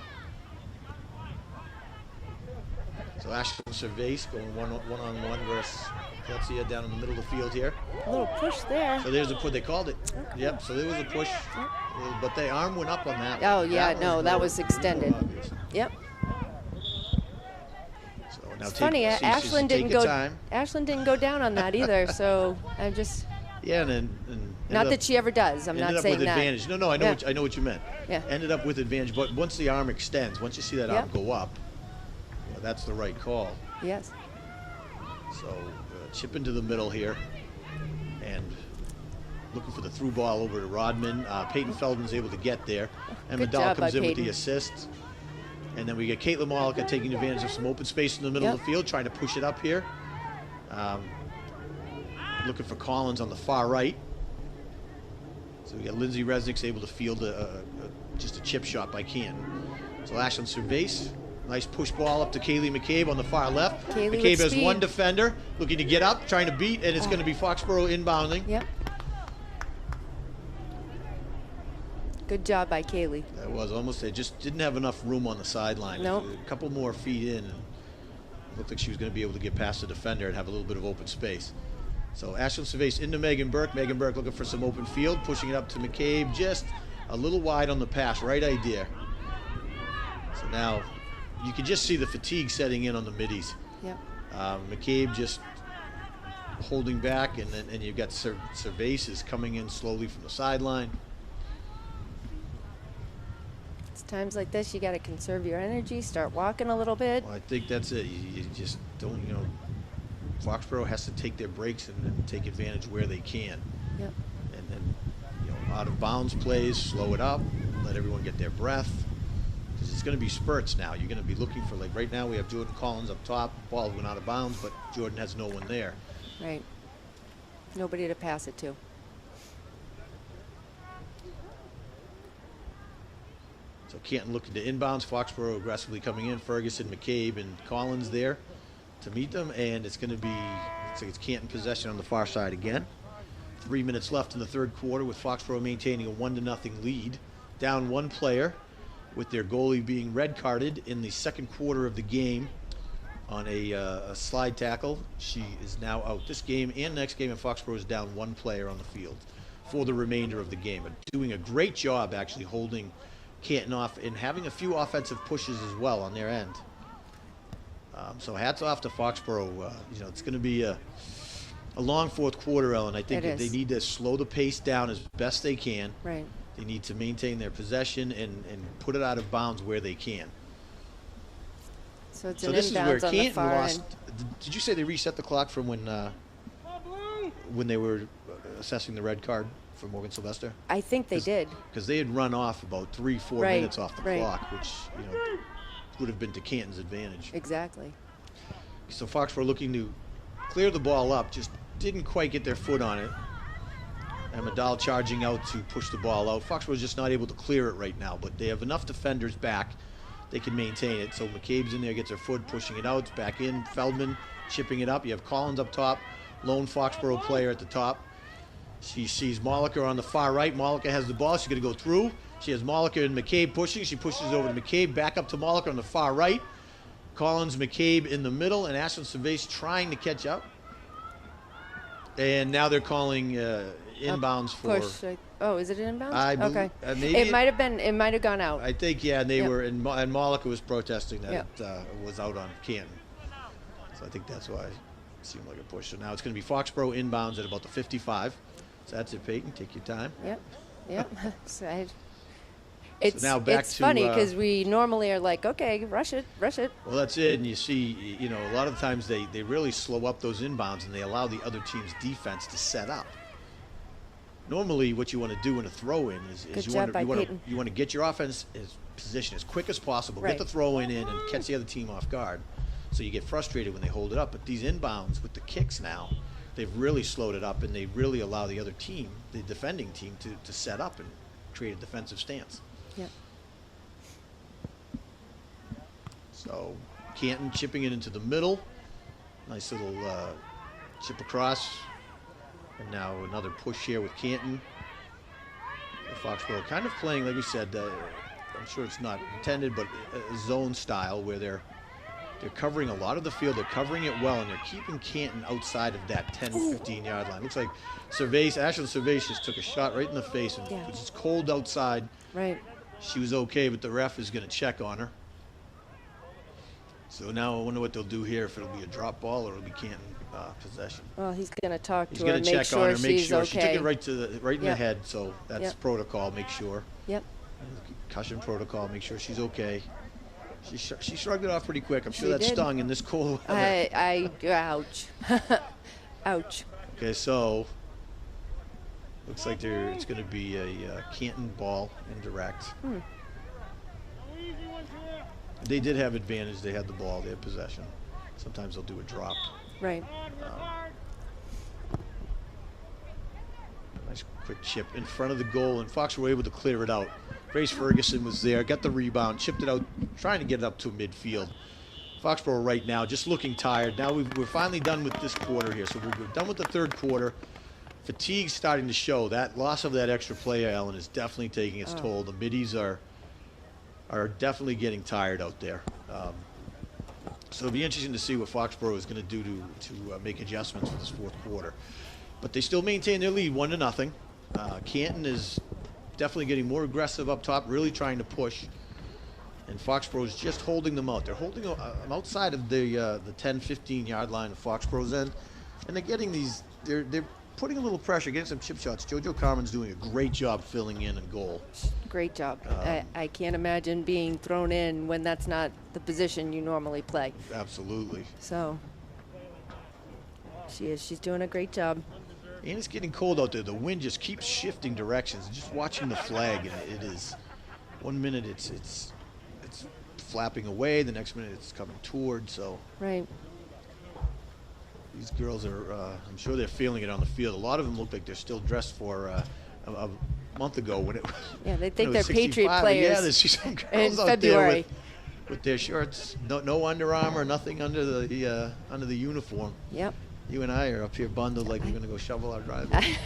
Speaker 1: So Ashton Cervase going one-on-one versus Fletzier down in the middle of the field here.
Speaker 2: A little push there.
Speaker 1: So there's a push. They called it.
Speaker 2: Okay.
Speaker 1: Yep. So there was a push, but the arm went up on that.
Speaker 2: Oh,
Speaker 1: one.
Speaker 2: yeah, that was extended. Yep.
Speaker 1: So now
Speaker 2: It's funny, Ashlyn didn't go down on that either. So I'm just.
Speaker 1: Yeah, and
Speaker 2: not that she ever does. I'm not saying
Speaker 1: with
Speaker 2: that.
Speaker 1: Advantage. No, I know. I know what you meant.
Speaker 2: Yeah.
Speaker 1: Ended up with advantage, but once the arm extends, once you see that arm go up, that's the right call.
Speaker 2: Yes.
Speaker 1: So chip into the middle here, and looking for the through ball over to Rodman. Peyton Feldman's able to get there. Emma Dahl comes in with the assist. And then we get Caitlin Malika taking advantage of some open space in the middle of the field, trying to push it up here. Looking for Collins on the far right. So we got Lindsay Resnick's able to field just a chip shot by Canton. So Ashlyn Cervase, nice push ball up to Kaylee McCabe on the far left. McCabe has one defender, looking to get up, trying to beat, and it's going to be Foxborough inbounding.
Speaker 2: Yep. Good job by Kaylee.
Speaker 1: That was almost, they just didn't have enough room on the sideline.
Speaker 2: Nope.
Speaker 1: A couple more feet in, and it looked like she was going to be able to get past the defender and have a little bit of open space. So Ashlyn Cervase into Megan Burke. Megan Burke looking for some open field, pushing it up to McCabe, just a little wide on the pass. Right idea. So now you can just see the fatigue setting in on the middies.
Speaker 2: Yep.
Speaker 1: McCabe just holding back, and you've got Cervase is coming in slowly from the sideline.
Speaker 2: It's times like this you got to conserve your energy, start walking a little bit.
Speaker 1: Well, I think that's it. You just don't, Foxborough has to take their breaks and take advantage where they can.
Speaker 2: Yep.
Speaker 1: And then, out of bounds plays, slow it up, let everyone get their breath. Because it's going to be spurts now. You're going to be looking for, like right now we have Jordan Collins up top. Ball went out of bounds, but Jordan has no one there.
Speaker 2: Right. Nobody to pass it to.
Speaker 1: So Canton looking to inbounds. Foxborough aggressively coming in. Ferguson, McCabe, and Collins there to meet them, and it's going to be, looks like it's Canton possession on the far side again. 3 minutes left in the third quarter with Foxborough maintaining a 1-0 lead. Down one player with their goalie being red carded in the second quarter of the game on a slide tackle. She is now out this game and next game, and Foxborough is down one player on the field for the remainder of the game. But doing a great job actually holding Canton off and having a few offensive pushes as well on their end. So hats off to Foxborough. It's going to be a long fourth quarter, Ellen. I think they need to slow the pace down as best they can.
Speaker 2: Right.
Speaker 1: They need to maintain their possession and put it out of bounds where they can.
Speaker 2: So it's
Speaker 1: so
Speaker 2: an
Speaker 1: this is where
Speaker 2: inbounds on
Speaker 1: Canton
Speaker 2: the far
Speaker 1: lost.
Speaker 2: end.
Speaker 1: Did you say they reset the clock from when they were assessing the red card for Morgan Sylvester?
Speaker 2: I think they did.
Speaker 1: Because they had run off about 3-4 minutes off the clock, which would have been to Canton's advantage.
Speaker 2: Exactly.
Speaker 1: So Foxborough looking to clear the ball up, just didn't quite get their foot on it. And Madal charging out to push the ball out. Foxborough's just not able to clear it right now, but they have enough defenders back. They can maintain it. So McCabe's in there, gets her foot, pushing it out. It's back in. Feldman chipping it up. You have Collins up top, lone Foxborough player at the top. She sees Malika on the far right. Malika has the ball. She's going to go through. She has Malika and McCabe pushing. She pushes over to McCabe, back up to Malika on the far right. Collins, McCabe in the middle, and Ashlyn Cervase trying to catch up. And now they're calling inbounds for.
Speaker 2: Push. Oh, is it an inbounds?
Speaker 1: I believe,
Speaker 2: okay.
Speaker 1: Maybe
Speaker 2: it might have been. It might have gone out.
Speaker 1: I think, yeah, and they were, and Malika was protesting that
Speaker 2: Yep.
Speaker 1: it was out on Canton. So I think that's why it seemed like a push. So now it's going to be Foxborough inbounds at about the 55. So that's it, Peyton. Take your time.
Speaker 2: Yep. Yep.
Speaker 1: So now back
Speaker 2: it's
Speaker 1: to,
Speaker 2: funny because we normally are like, okay, rush it.
Speaker 1: Well, that's it. And you see, a lot of times they really slow up those inbounds and they allow the other team's defense to set up. Normally, what you want to do in a throw-in is you want to get your offense position as quick as possible,
Speaker 2: right.
Speaker 1: get the throw-in in and catch the other team off guard. So you get frustrated when they hold it up. But these inbounds with the kicks now, they've really slowed it up and they really allow the other team, the defending team, to set up and create a defensive stance.
Speaker 2: Yep.
Speaker 1: So Canton chipping it into the middle. Nice little chip across. And now another push here with Canton. Foxborough kind of playing, like we said, I'm sure it's not intended, but a zone style where they're They're covering a lot of the field. They're covering it well, and they're keeping Canton outside of that 10, 15-yard line. Looks like Ashland Cervais just took a shot right in the face. And it's cold outside.
Speaker 2: Right.
Speaker 1: She was okay, but the ref is going to check on her. So now I wonder what they'll do here, if it'll be a drop ball or it'll be Canton possession.
Speaker 2: Well, he's going to talk
Speaker 1: He's
Speaker 2: to her,
Speaker 1: going to
Speaker 2: make
Speaker 1: check
Speaker 2: sure
Speaker 1: on her, make
Speaker 2: she's
Speaker 1: sure.
Speaker 2: okay.
Speaker 1: She took it right in the head, so that's protocol, make sure.
Speaker 2: Yep.
Speaker 1: Concussion protocol, make sure she's okay. She shrugged it off pretty quick. I'm sure
Speaker 2: She
Speaker 1: that
Speaker 2: did.
Speaker 1: stung in this cold weather.
Speaker 2: Ouch. Ouch.
Speaker 1: Okay, so looks like it's going to be a Canton ball indirect. They did have advantage. They had the ball. They had possession. Sometimes they'll do a drop.
Speaker 2: Right.
Speaker 1: Nice quick chip in front of the goal, and Fox were able to clear it out. Grace Ferguson was there, got the rebound, chipped it out, trying to get it up to midfield. Foxborough right now just looking tired. Now we're finally done with this quarter here, so we're done with the third quarter. Fatigue's starting to show. That loss of that extra player, Ellen, is definitely taking its toll. The middies are definitely getting tired out there. So it'll be interesting to see what Foxborough is going to do to make adjustments for this fourth quarter. But they still maintain their lead, 1-0. Canton is definitely getting more aggressive up top, really trying to push. And Foxborough is just holding them out. They're holding them outside of the 10, 15-yard line of Foxborough's end. And they're getting these, they're putting a little pressure, getting some chip shots. JoJo Carmen's doing a great job filling in and goal.
Speaker 2: Great job. I can't imagine being thrown in when that's not the position you normally play.
Speaker 1: Absolutely.
Speaker 2: So she's doing a great job.
Speaker 1: And it's getting cold out there. The wind just keeps shifting directions. Just watching the flag, and it is, 1 minute it's flapping away, the next minute it's coming toward. So
Speaker 2: right.
Speaker 1: These girls are, I'm sure they're feeling it on the field. A lot of them look like they're still dressed for a month ago when it was.
Speaker 2: Yeah, they think
Speaker 1: it
Speaker 2: they're
Speaker 1: was
Speaker 2: Patriot
Speaker 1: 65.
Speaker 2: players.
Speaker 1: Yeah, there's some girls
Speaker 2: in
Speaker 1: out
Speaker 2: February.
Speaker 1: there with their shorts, no Under Armour, nothing under the uniform.
Speaker 2: Yep.
Speaker 1: You and I are up here bundled like we're going to go shovel our driveway.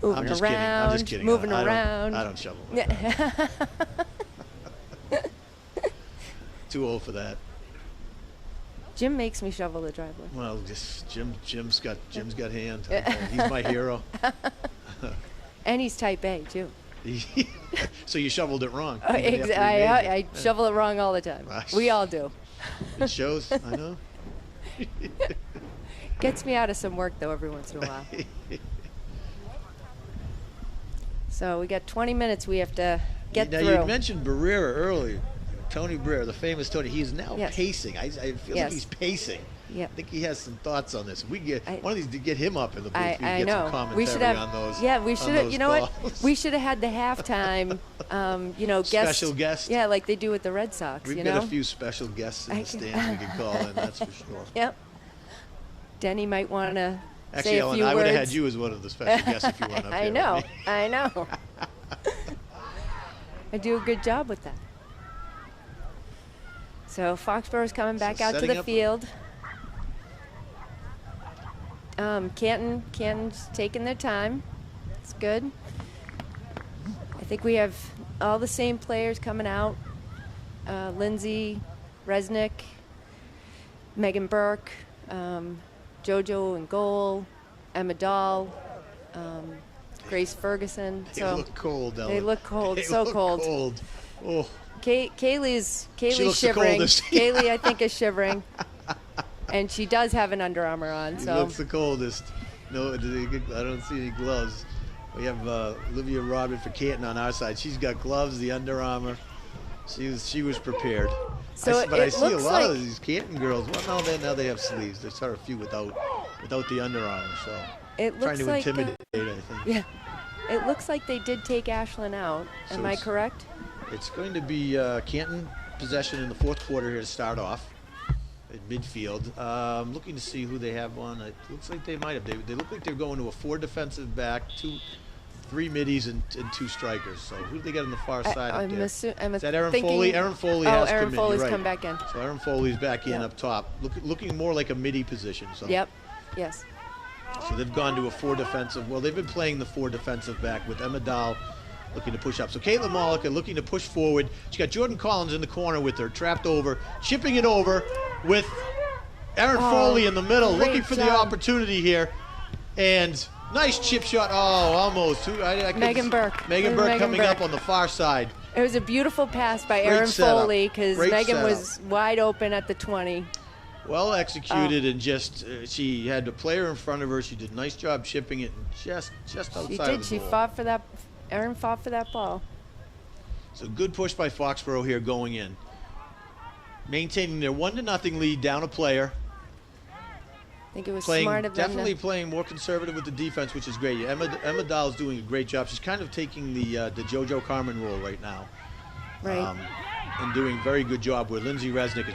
Speaker 2: Moving around,
Speaker 1: I'm just kidding.
Speaker 2: moving
Speaker 1: I
Speaker 2: around.
Speaker 1: I don't shovel my driveway. Too old for that.
Speaker 2: Jim makes me shovel the driveway.
Speaker 1: Well, just Jim's got hand. He's my hero.
Speaker 2: And he's type A too.
Speaker 1: So you shoveled it wrong.
Speaker 2: I shovel it wrong all the time. We all do.
Speaker 1: It shows. I know.
Speaker 2: Gets me out of some work though every once in a while. So we got 20 minutes we have to get through.
Speaker 1: Now you mentioned Barrera earlier. Tony Barrera, the famous Tony. He's now pacing. I feel like he's pacing.
Speaker 2: Yep.
Speaker 1: I think he has some thoughts on this. We get one of these to get him up in the booth.
Speaker 2: I know.
Speaker 1: Some commentary
Speaker 2: We should have.
Speaker 1: on those.
Speaker 2: Yeah, we should have. You know
Speaker 1: calls.
Speaker 2: what? We should have had the halftime.
Speaker 1: Special guest.
Speaker 2: Yeah, like they do with the Red Sox.
Speaker 1: We've got a few special guests in the stands we can call in. That's for sure.
Speaker 2: Yep. Denny might want to
Speaker 1: Actually,
Speaker 2: say a
Speaker 1: Ellen,
Speaker 2: few
Speaker 1: I
Speaker 2: words.
Speaker 1: would have had you as one of the special guests if you weren't up
Speaker 2: I
Speaker 1: here
Speaker 2: know.
Speaker 1: with me.
Speaker 2: I know. I do a good job with that. So Foxborough's coming back out to the field. Canton's taking their time. It's good. I think we have all the same players coming out. Lindsay, Resnick, Megan Burke, JoJo in goal, Emma Dahl, Grace Ferguson.
Speaker 1: They look cold, Ellen.
Speaker 2: They look cold,
Speaker 1: They
Speaker 2: so
Speaker 1: look
Speaker 2: cold.
Speaker 1: Oh.
Speaker 2: Kaylee's
Speaker 1: looks
Speaker 2: shivering.
Speaker 1: the coldest.
Speaker 2: Kaylee, I think, is shivering. And she does have an Under Armour on.
Speaker 1: He
Speaker 2: So
Speaker 1: looks the coldest. No, I don't see any gloves. We have Olivia Robin for Canton on our side. She's got gloves, the Under Armour. She was prepared.
Speaker 2: So
Speaker 1: but I see a
Speaker 2: looks
Speaker 1: lot
Speaker 2: like
Speaker 1: of these Canton girls. Well, now they have sleeves. There's a few without the Under Armour. So
Speaker 2: it
Speaker 1: trying
Speaker 2: looks
Speaker 1: to
Speaker 2: like
Speaker 1: intimidate, I think.
Speaker 2: yeah, it looks like they did take Ashlyn out.
Speaker 1: So
Speaker 2: Am I correct?
Speaker 1: It's going to be Canton possession in the fourth quarter here to start off at midfield. I'm looking to see who they have on. It looks like they might have. They look like they're going to a 4 defensive back, 3 middies, and 2 strikers. So who do they got on the far side up there? Is that Erin Foley? Erin Foley has come in.
Speaker 2: Erin Foley's
Speaker 1: right.
Speaker 2: come back in.
Speaker 1: So Erin Foley's back in up top, looking more like a midi position. So.
Speaker 2: Yep. Yes.
Speaker 1: So they've gone to a 4 defensive. Well, they've been playing the 4 defensive back with Emma Dahl looking to push up. So Caitlin Malika looking to push forward. She got Jordan Collins in the corner with her, trapped over, chipping it over with Erin Foley in the middle, looking for the opportunity here. And nice chip shot. Oh, almost.
Speaker 2: Megan Burke.
Speaker 1: Megan Burke coming up on the far side.
Speaker 2: It was a beautiful pass by Erin Foley because Megan was wide open at the 20.
Speaker 1: Well executed, and just she had the player in front of her. She did a nice job chipping it, and just outside
Speaker 2: she did.
Speaker 1: of the goal.
Speaker 2: She fought for that. Erin fought for that ball.
Speaker 1: So good push by Foxborough here going in, maintaining their 1-0 lead down a player.
Speaker 2: I think it was smart of them.
Speaker 1: Definitely playing more conservative with the defense, which is great. Emma Dahl's doing a great job. She's kind of taking the JoJo Carmen role right now.
Speaker 2: Right.
Speaker 1: And doing a very good job where Lindsay Resnick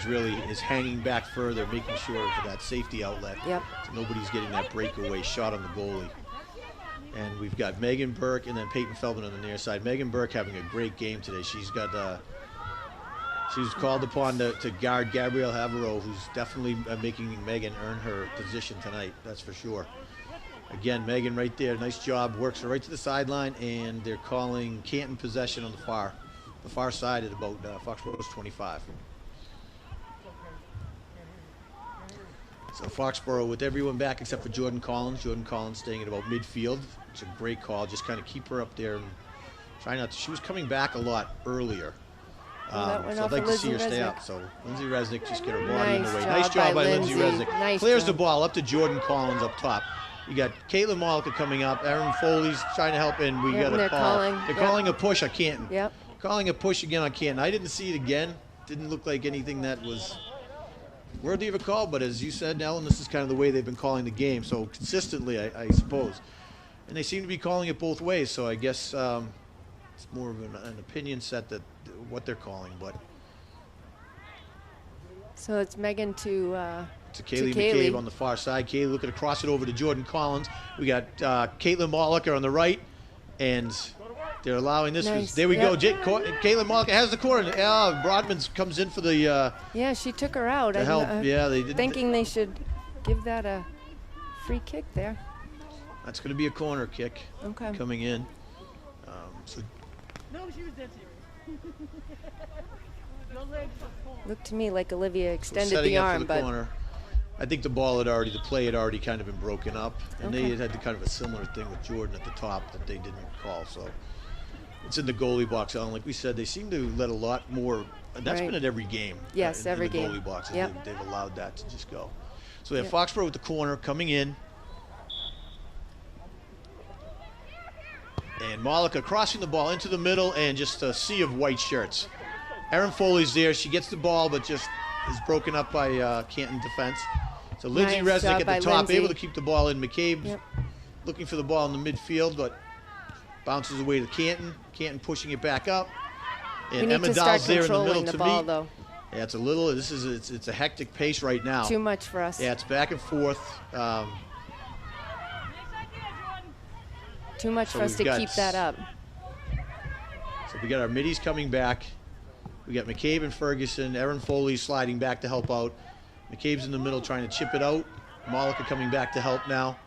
Speaker 1: is hanging back further, making sure for that safety outlet.
Speaker 2: Yep.
Speaker 1: So nobody's getting that breakaway shot on the goalie. And we've got Megan Burke and then Peyton Feldman on the near side. Megan Burke having a great game today. She's got she was called upon to guard Gabrielle Havero, who's definitely making Megan earn her position tonight. That's for sure. Again, Megan right there, nice job. Works her right to the sideline, and they're calling Canton possession on the far side at about Foxborough's 25. So Foxborough with everyone back except for Jordan Collins. Jordan Collins staying at about midfield. It's a great call. Just kind of keep her up there and try not to. She was coming back a lot earlier. So I'd like to see her stay up. So Lindsay Resnick just get her body in the way. Nice job by Lindsay Resnick.
Speaker 2: Nice
Speaker 1: Clears
Speaker 2: job.
Speaker 1: the ball up to Jordan Collins up top. You got Caitlin Malika coming up. Erin Foley's trying to help, and we got a call. They're calling a push on Canton.
Speaker 2: Yep.
Speaker 1: Calling a push again on Canton. I didn't see it again. Didn't look like anything that was worthy of a call, but as you said, Ellen, this is kind of the way they've been calling the game. So consistently, I suppose. And they seem to be calling it both ways, so I guess it's more of an opinion set that what they're calling. But
Speaker 2: so it's Megan to
Speaker 1: Kaylee McCabe on the far side. Kaylee looking to cross it over to Jordan Collins. We got Caitlin Malika on the right, and they're allowing this.
Speaker 2: Nice.
Speaker 1: There we go. Caitlin Malika has the corner. Broadman comes in for the
Speaker 2: yeah, she took her out.
Speaker 1: the help. Yeah, they did.
Speaker 2: Thinking they should give that a free kick there.
Speaker 1: That's going to be a corner kick coming in.
Speaker 3: No, she was dead serious. Your legs are full.
Speaker 2: Looked to me like Olivia extended
Speaker 1: setting
Speaker 2: the
Speaker 1: up
Speaker 2: arm,
Speaker 1: for the corner. I think the play had already kind of been broken up, and they had kind of a similar thing with Jordan at the top that they didn't call. So it's in the goalie box. And like we said, they seem to let a lot more. And that's been at every game.
Speaker 2: Yes, every game.
Speaker 1: In the goalie box, they've allowed that to just go. So we have
Speaker 2: Yep.
Speaker 1: Foxborough with the corner coming in. And Malika crossing the ball into the middle, and just a sea of white shirts. Erin Foley's there. She gets the ball, but just is broken up by Canton defense. So Lindsay Resnick at the top, able to keep the ball in. McCabe looking for the ball in the midfield, but bounces away to Canton. Canton pushing it back up. And Emma Dahl's there in the middle to meet.
Speaker 2: Though.
Speaker 1: Yeah, it's a little. It's a hectic pace right now.
Speaker 2: Too much for us.
Speaker 1: Yeah, it's back and forth.
Speaker 2: Too much for us to keep that up.
Speaker 1: So we got our middies coming back. We got McCabe and Ferguson. Erin Foley sliding back to help out. McCabe's in the middle trying to chip it out. Malika coming back to help now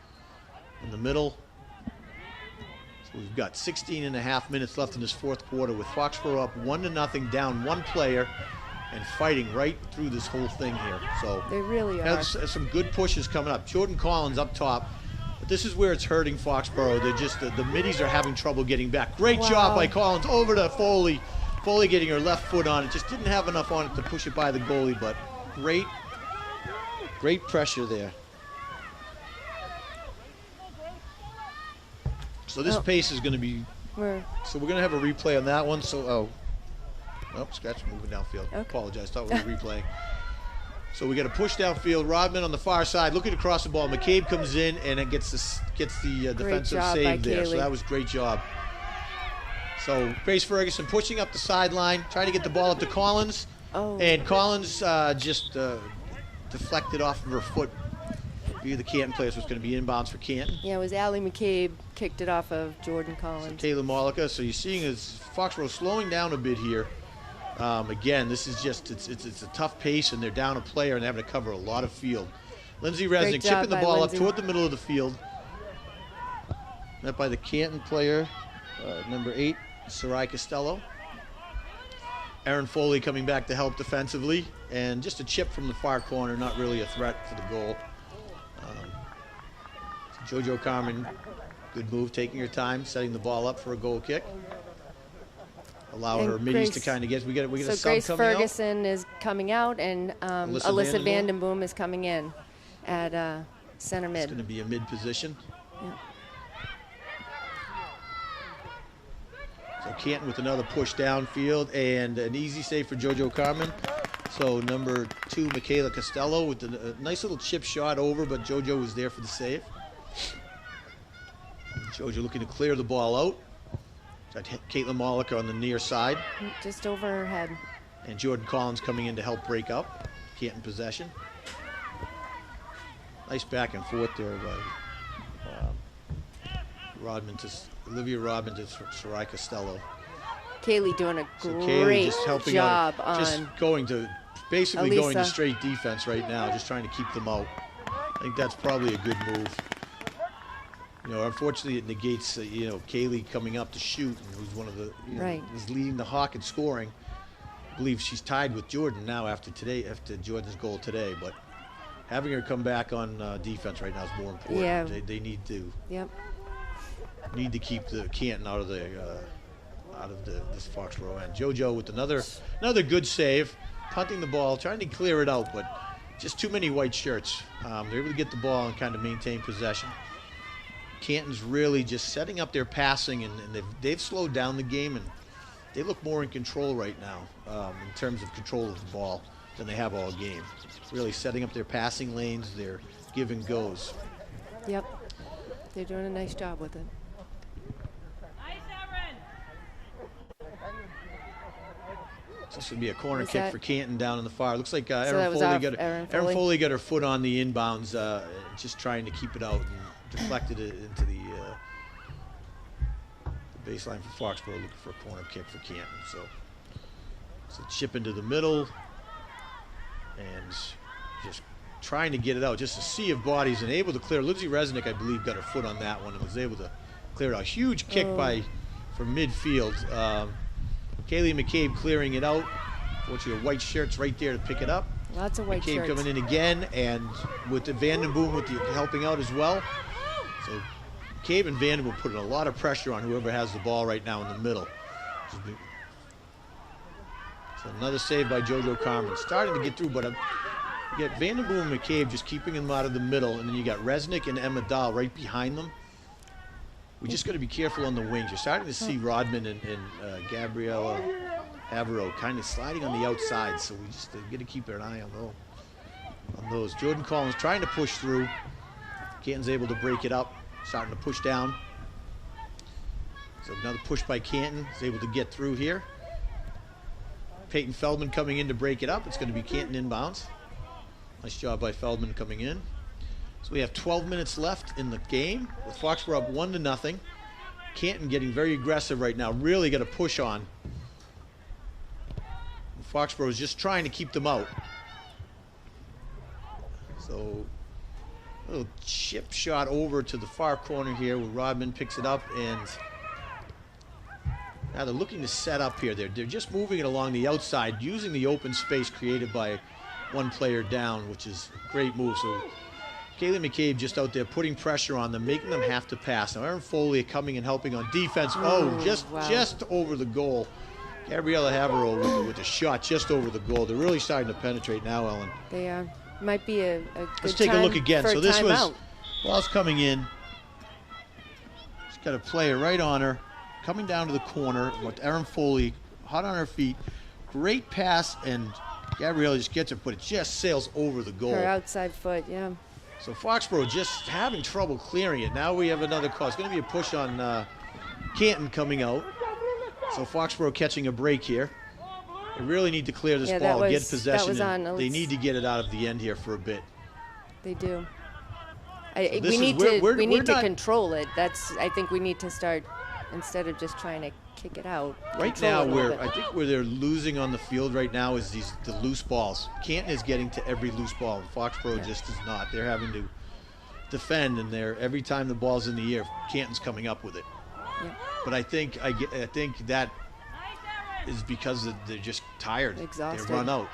Speaker 1: in the middle. So we've got 16 and a half minutes left in this fourth quarter with Foxborough up 1-0, down one player, and fighting right through this whole thing here. So
Speaker 2: they really are.
Speaker 1: Has some good pushes coming up. Jordan Collins up top. This is where it's hurting Foxborough. They're just the middies are having trouble getting back. Great job by Collins over to Foley. Foley getting her left foot on it. Just didn't have enough on it to push it by the goalie, but great pressure there. So this pace is going to be. So we're going to have a replay on that one. So scratch moving downfield. Okay. Apologize. Thought we were replaying. So we got a push downfield. Rodman on the far side looking to cross the ball. McCabe comes in and it gets the defensive save there. So that was a great job. So Grace Ferguson pushing up the sideline, trying to get the ball up to Collins. And Collins just deflected off of her foot. Via the Canton players was going to be inbounds for Canton.
Speaker 2: Yeah, it was Allie McCabe kicked it off of Jordan Collins.
Speaker 1: So Kayla Malika. So you're seeing is Foxborough slowing down a bit here. Again, this is just, it's a tough pace, and they're down a player and having to cover a lot of field. Lindsay Resnick chipping the ball up toward the middle of the field. Met by the Canton player, number 8, Sarai Costello. Aaron Foley coming back to help defensively, and just a chip from the far corner, not really a threat for the goal. JoJo Carmen, good move, taking her time, setting the ball up for a goal kick. Allow her middies to kind of get. We get a sub
Speaker 2: Grace
Speaker 1: coming
Speaker 2: Ferguson is coming out, and Alyssa Vandenboom is coming in at center mid.
Speaker 1: It's going to be a mid position.
Speaker 2: Yeah.
Speaker 1: So Canton with another push downfield and an easy save for JoJo Carmen. So number 2, Michaela Costello with a nice little chip shot over, but JoJo was there for the save. JoJo looking to clear the ball out. Got Caitlin Molliker on the near side.
Speaker 2: Just over her head.
Speaker 1: And Jordan Collins coming in to help break up. Canton possession. Nice back and forth there by Olivia Rodman to Sarai Costello.
Speaker 2: Kaylee doing a
Speaker 1: So
Speaker 2: great
Speaker 1: just helping
Speaker 2: job
Speaker 1: out,
Speaker 2: on
Speaker 1: just going to basically
Speaker 2: Elisa.
Speaker 1: going to straight defense right now, just trying to keep them out. I think that's probably a good move. You know, unfortunately, it negates Kaylee coming up to shoot, and who's one of the
Speaker 2: Right.
Speaker 1: was leading the Hawk in scoring. I believe she's tied with Jordan now after Jordan's goal today. But having her come back on defense right now is more important.
Speaker 2: Yeah.
Speaker 1: They need to keep the Canton out of this Foxborough end. JoJo with another good save, punting the ball, trying to clear it out, but just too many white shirts. They're able to get the ball and kind of maintain possession. Canton's really just setting up their passing, and they've slowed down the game, and they look more in control right now in terms of control of the ball than they have all game. Really setting up their passing lanes, their give and goes.
Speaker 2: Yep. They're doing a nice job with it.
Speaker 1: So this would be a corner
Speaker 2: Was
Speaker 1: kick
Speaker 2: that-
Speaker 1: for Canton down in the far. Looks like
Speaker 2: that
Speaker 1: Aaron
Speaker 2: was
Speaker 1: Foley
Speaker 2: off
Speaker 1: got
Speaker 2: Aaron
Speaker 1: Aaron
Speaker 2: Foley.
Speaker 1: Foley got her foot on the inbounds, just trying to keep it out and deflected it into the baseline for Foxborough, looking for a corner kick for Canton. So it's a chip into the middle and just trying to get it out. Just a sea of bodies and able to clear. Lindsay Resnick, I believe, got her foot on that one and was able to clear it out. Huge kick from midfield. Kaylee McCabe clearing it out. Fortunately, white shirts right there to pick it up.
Speaker 2: Lots of white
Speaker 1: McCabe
Speaker 2: shirts.
Speaker 1: coming in again, and with the Vandenboom with the helping out as well. So McCabe and Vandenboom putting a lot of pressure on whoever has the ball right now in the middle. So another save by JoJo Carmen. Starting to get through, but you get Vandenboom and McCabe just keeping them out of the middle, and then you got Resnick and Emma Dahl right behind them. We just got to be careful on the wings. You're starting to see Rodman and Gabriella Avero kind of sliding on the outside, so we just got to keep an eye on those. Jordan Collins trying to push through. Canton's able to break it up, starting to push down. So another push by Canton. Is able to get through here. Peyton Feldman coming in to break it up. It's going to be Canton inbounds. Nice job by Feldman coming in. So we have 12 minutes left in the game with Foxborough up 1-0. Canton getting very aggressive right now. Really got to push on. Foxborough is just trying to keep them out. So a little chip shot over to the far corner here where Rodman picks it up, and now they're looking to set up here. They're just moving it along the outside, using the open space created by one player down, which is a great move. So Kaylee McCabe just out there putting pressure on them, making them have to pass. Now Aaron Foley coming and helping on defense. Just over the goal. Gabriella Havero with a shot just over the goal. They're really starting to penetrate now, Ellen.
Speaker 2: They are. Might be a good
Speaker 1: Let's take a look again.
Speaker 2: for
Speaker 1: So
Speaker 2: a
Speaker 1: this was
Speaker 2: timeout.
Speaker 1: ball's coming in. She's got a player right on her, coming down to the corner with Aaron Foley hot on her feet. Great pass, and Gabriella just gets it, but it just sails over the goal.
Speaker 2: Her outside foot, yeah.
Speaker 1: So Foxborough just having trouble clearing it. Now we have another call. It's going to be a push on Canton coming out. So Foxborough catching a break here. They really need to clear this ball and get possession. They need to get it out of the end here for a bit.
Speaker 2: They do.
Speaker 1: So
Speaker 2: we need to
Speaker 1: not,
Speaker 2: control it. I think we need to start, instead of just trying to kick it out.
Speaker 1: Right now, I think where they're losing on the field right now is the loose balls. Canton is getting to every loose ball. Foxborough just is not. They're having to defend, and every time the ball's in the air, Canton's coming up with it.
Speaker 2: Yeah.
Speaker 1: But I think that is because they're just tired.
Speaker 2: Exhausted.
Speaker 1: They run out.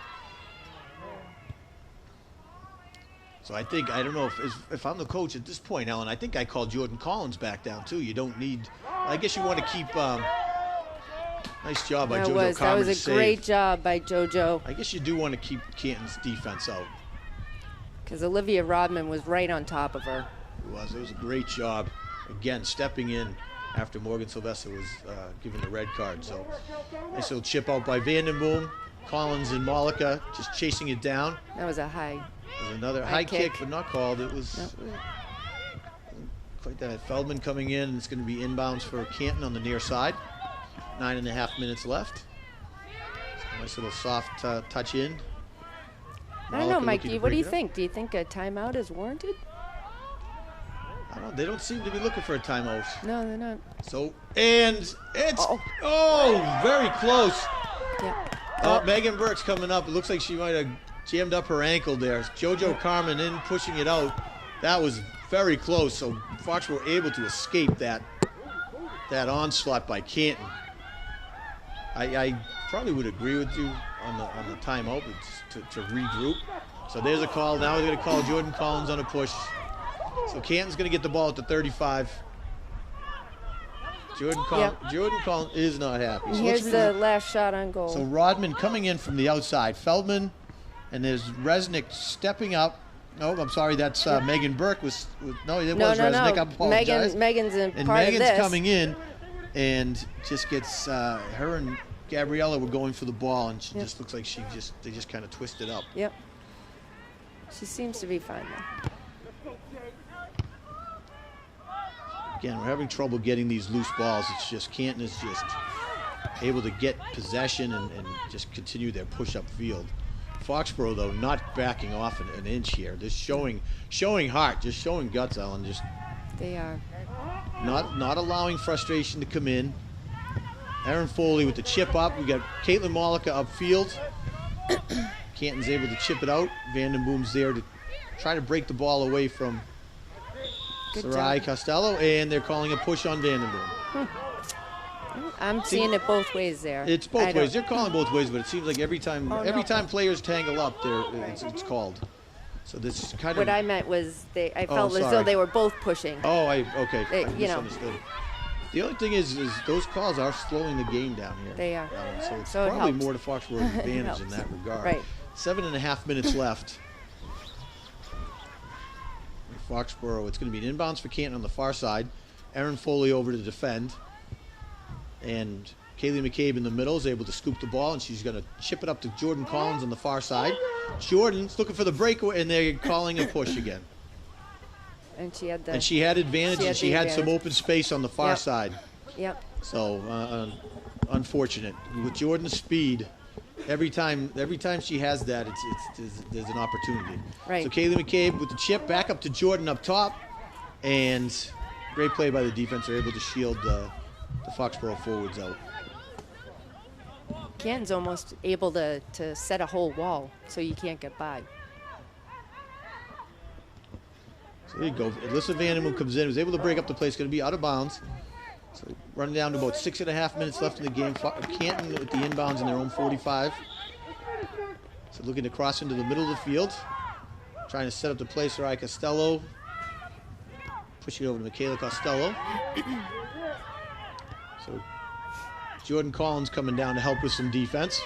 Speaker 1: So I don't know if I'm the coach at this point, Ellen, I think I call Jordan Collins back down too. You don't need, I guess you want to keep, nice job by JoJo Carmen.
Speaker 2: That was a
Speaker 1: save.
Speaker 2: great job by JoJo.
Speaker 1: I guess you do want to keep Canton's defense out.
Speaker 2: Because Olivia Rodman was right on top of her.
Speaker 1: It was a great job. Again, stepping in after Morgan Sylvester was given the red card. So nice little chip out by Vandenboom. Collins and Malika just chasing it down.
Speaker 2: That was a high.
Speaker 1: There's another high kick, but not called. It was quite that. Feldman coming in, and it's going to be inbounds for Canton on the near side. 9.5 minutes left. Nice little soft touch in.
Speaker 2: I don't know, Mikey. What do you think? Do you think a timeout is warranted?
Speaker 1: I don't know. They don't seem to be looking for a timeout.
Speaker 2: No, they're not.
Speaker 1: So, and it's very close.
Speaker 2: Yeah.
Speaker 1: Megan Burke's coming up. It looks like she might have jammed up her ankle there. JoJo Carmen in, pushing it out. That was very close. So Foxborough were able to escape that onslaught by Canton. I probably would agree with you on the timeout to regroup. So there's a call. Now they're going to call Jordan Collins on a push. So Canton's going to get the ball at the 35. Jordan Collins is not happy. So
Speaker 2: here's the last shot on goal.
Speaker 1: So Rodman coming in from the outside. Feldman, and there's Resnick stepping up. No, I'm sorry, that's Megan Burke. Was Resnick. I apologize.
Speaker 2: Megan's in
Speaker 1: and
Speaker 2: part
Speaker 1: Megan's
Speaker 2: of this.
Speaker 1: coming in and just gets her and Gabriella were going for the ball, and she just looks like they just kind of twisted up.
Speaker 2: Yep. She seems to be fine though.
Speaker 1: Again, we're having trouble getting these loose balls. It's just Canton is just able to get possession and just continue their push-up field. Foxborough, though, not backing off an inch here. Just showing heart, just showing guts, Ellen. Just
Speaker 2: they are
Speaker 1: not allowing frustration to come in. Aaron Foley with the chip up. We got Caitlin Malika upfield. Canton's able to chip it out. Vandenboom's there to try to break the ball away from Sarai Costello, and they're calling a push on Vandenboom.
Speaker 2: I'm seeing it both ways there.
Speaker 1: It's both ways. They're calling both ways, but it seems like every time players tangle up, it's called. So this is kind of
Speaker 2: what I meant was I felt as though they were both pushing.
Speaker 1: I misunderstood. The only thing is those calls are slowing the game down here.
Speaker 2: They are.
Speaker 1: So it's probably more to Foxborough's advantage in that regard.
Speaker 2: Right.
Speaker 1: 7.5 minutes left. Foxborough, it's going to be an inbounds for Canton on the far side. Aaron Foley over to defend. And Kaylee McCabe in the middle is able to scoop the ball, and she's going to chip it up to Jordan Collins on the far side. Jordan's looking for the breakaway, and they're calling a push again.
Speaker 2: And she had
Speaker 1: advantage, and she had some open space on the far side.
Speaker 2: Yep.
Speaker 1: So unfortunate. With Jordan's speed, every time she has that, there's an opportunity.
Speaker 2: Right.
Speaker 1: So Kaylee McCabe with the chip back up to Jordan up top, and great play by the defense. They're able to shield the Foxborough forwards out.
Speaker 2: Canton's almost able to set a whole wall so you can't get by.
Speaker 1: So there you go. Alyssa Vandermoon comes in, was able to break up the play. It's going to be out of bounds. So running down to about 6.5 minutes left in the game. Canton with the inbounds in their own 45. So looking to cross into the middle of the field. Trying to set up the play. Sarai Costello. Pushing over to Michaela Costello. So Jordan Collins coming down to help with some defense.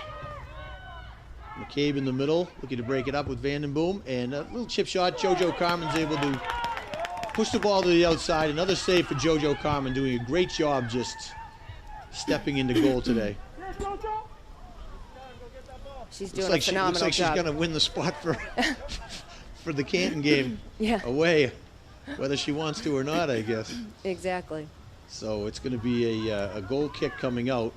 Speaker 1: McCabe in the middle, looking to break it up with Vandenboom. And a little chip shot. JoJo Carmen's able to push the ball to the outside. Another save for JoJo Carmen, doing a great job just stepping into goal today.
Speaker 2: She's doing a phenomenal job.
Speaker 1: Looks like she's going to win the spot for the Canton game away, whether she wants to or not, I guess.
Speaker 2: Exactly.
Speaker 1: So it's going to be a goal kick coming out.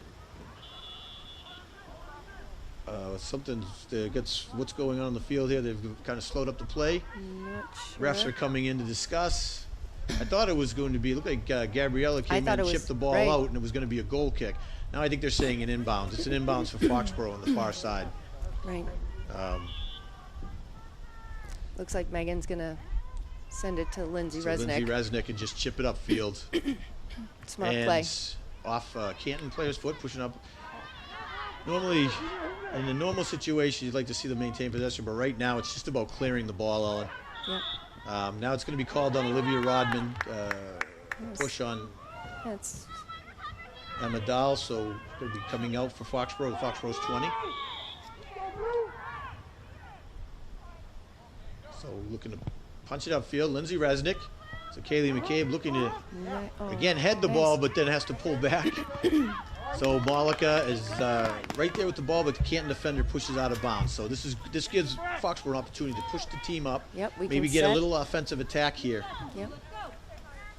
Speaker 1: What's going on the field here. They've kind of slowed up the play.
Speaker 2: Not sure.
Speaker 1: Refs are coming in to discuss. I thought it was going to be, looked like Gabriella came in, chipped the ball out, and it was going to be a goal kick. Now I think they're saying an inbounds. It's an inbounds for Foxborough on the far side.
Speaker 2: Right. Looks like Megan's going to send it to Lindsay Resnick.
Speaker 1: Lindsay Resnick and just chip it upfield.
Speaker 2: Smart
Speaker 1: and
Speaker 2: play.
Speaker 1: Off Canton player's foot, pushing up. Normally, in a normal situation, you'd like to see them maintain possession, but right now it's just about clearing the ball, Ellen.
Speaker 2: Yep.
Speaker 1: Now it's going to be called on Olivia Rodman. Push on
Speaker 2: That's
Speaker 1: Emma Dahl, so going to be coming out for Foxborough. Foxborough's 20. So looking to punch it upfield. Lindsay Resnick. So Kaylee McCabe looking to, again, head the ball, but then has to pull back. So Malika is right there with the ball, but the Canton defender pushes out of bounds. So this gives Foxborough an opportunity to push the team up.
Speaker 2: Yep, we
Speaker 1: maybe
Speaker 2: can
Speaker 1: get a
Speaker 2: set.
Speaker 1: little offensive attack here.
Speaker 2: Yep.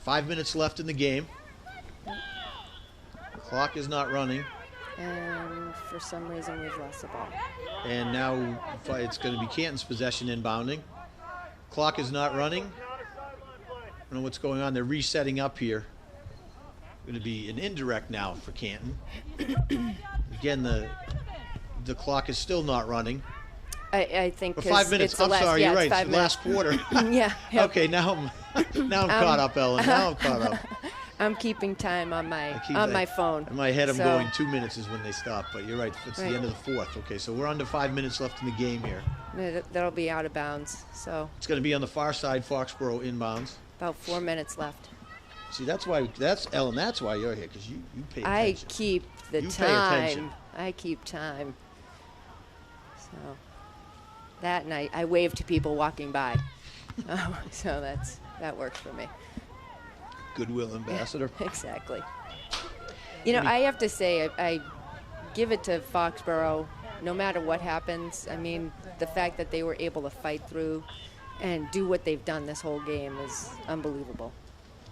Speaker 1: 5 minutes left in the game. Clock is not running.
Speaker 2: And for some reason, we've lost the ball.
Speaker 1: And now it's going to be Canton's possession inbounding. Clock is not running. I don't know what's going on. They're resetting up here. Going to be an indirect now for Canton. Again, the clock is still not running.
Speaker 2: I think
Speaker 1: For 5 minutes. I'm sorry, you're right. It's the last quarter.
Speaker 2: Yeah. Yep.
Speaker 1: Okay, now I'm caught up, Ellen. Now I'm caught up.
Speaker 2: I'm keeping time on my phone.
Speaker 1: In my head, I'm
Speaker 2: So-
Speaker 1: going 2 minutes is when they stop. But you're right. It's
Speaker 2: Right.
Speaker 1: the end of the fourth. Okay, so we're under 5 minutes left in the game here.
Speaker 2: That'll be out of bounds. So
Speaker 1: It's going to be on the far side, Foxborough inbounds.
Speaker 2: about 4 minutes left.
Speaker 1: See, that's why Ellen. That's why you're here, because you pay
Speaker 2: I
Speaker 1: attention.
Speaker 2: keep the
Speaker 1: You pay attention.
Speaker 2: time. I keep time. So that and I wave to people walking by. So that works for me.
Speaker 1: Goodwill ambassador.
Speaker 2: Exactly. You know, I have to say, I give it to Foxborough, no matter what happens. I mean, the fact that they were able to fight through and do what they've done this whole game is unbelievable.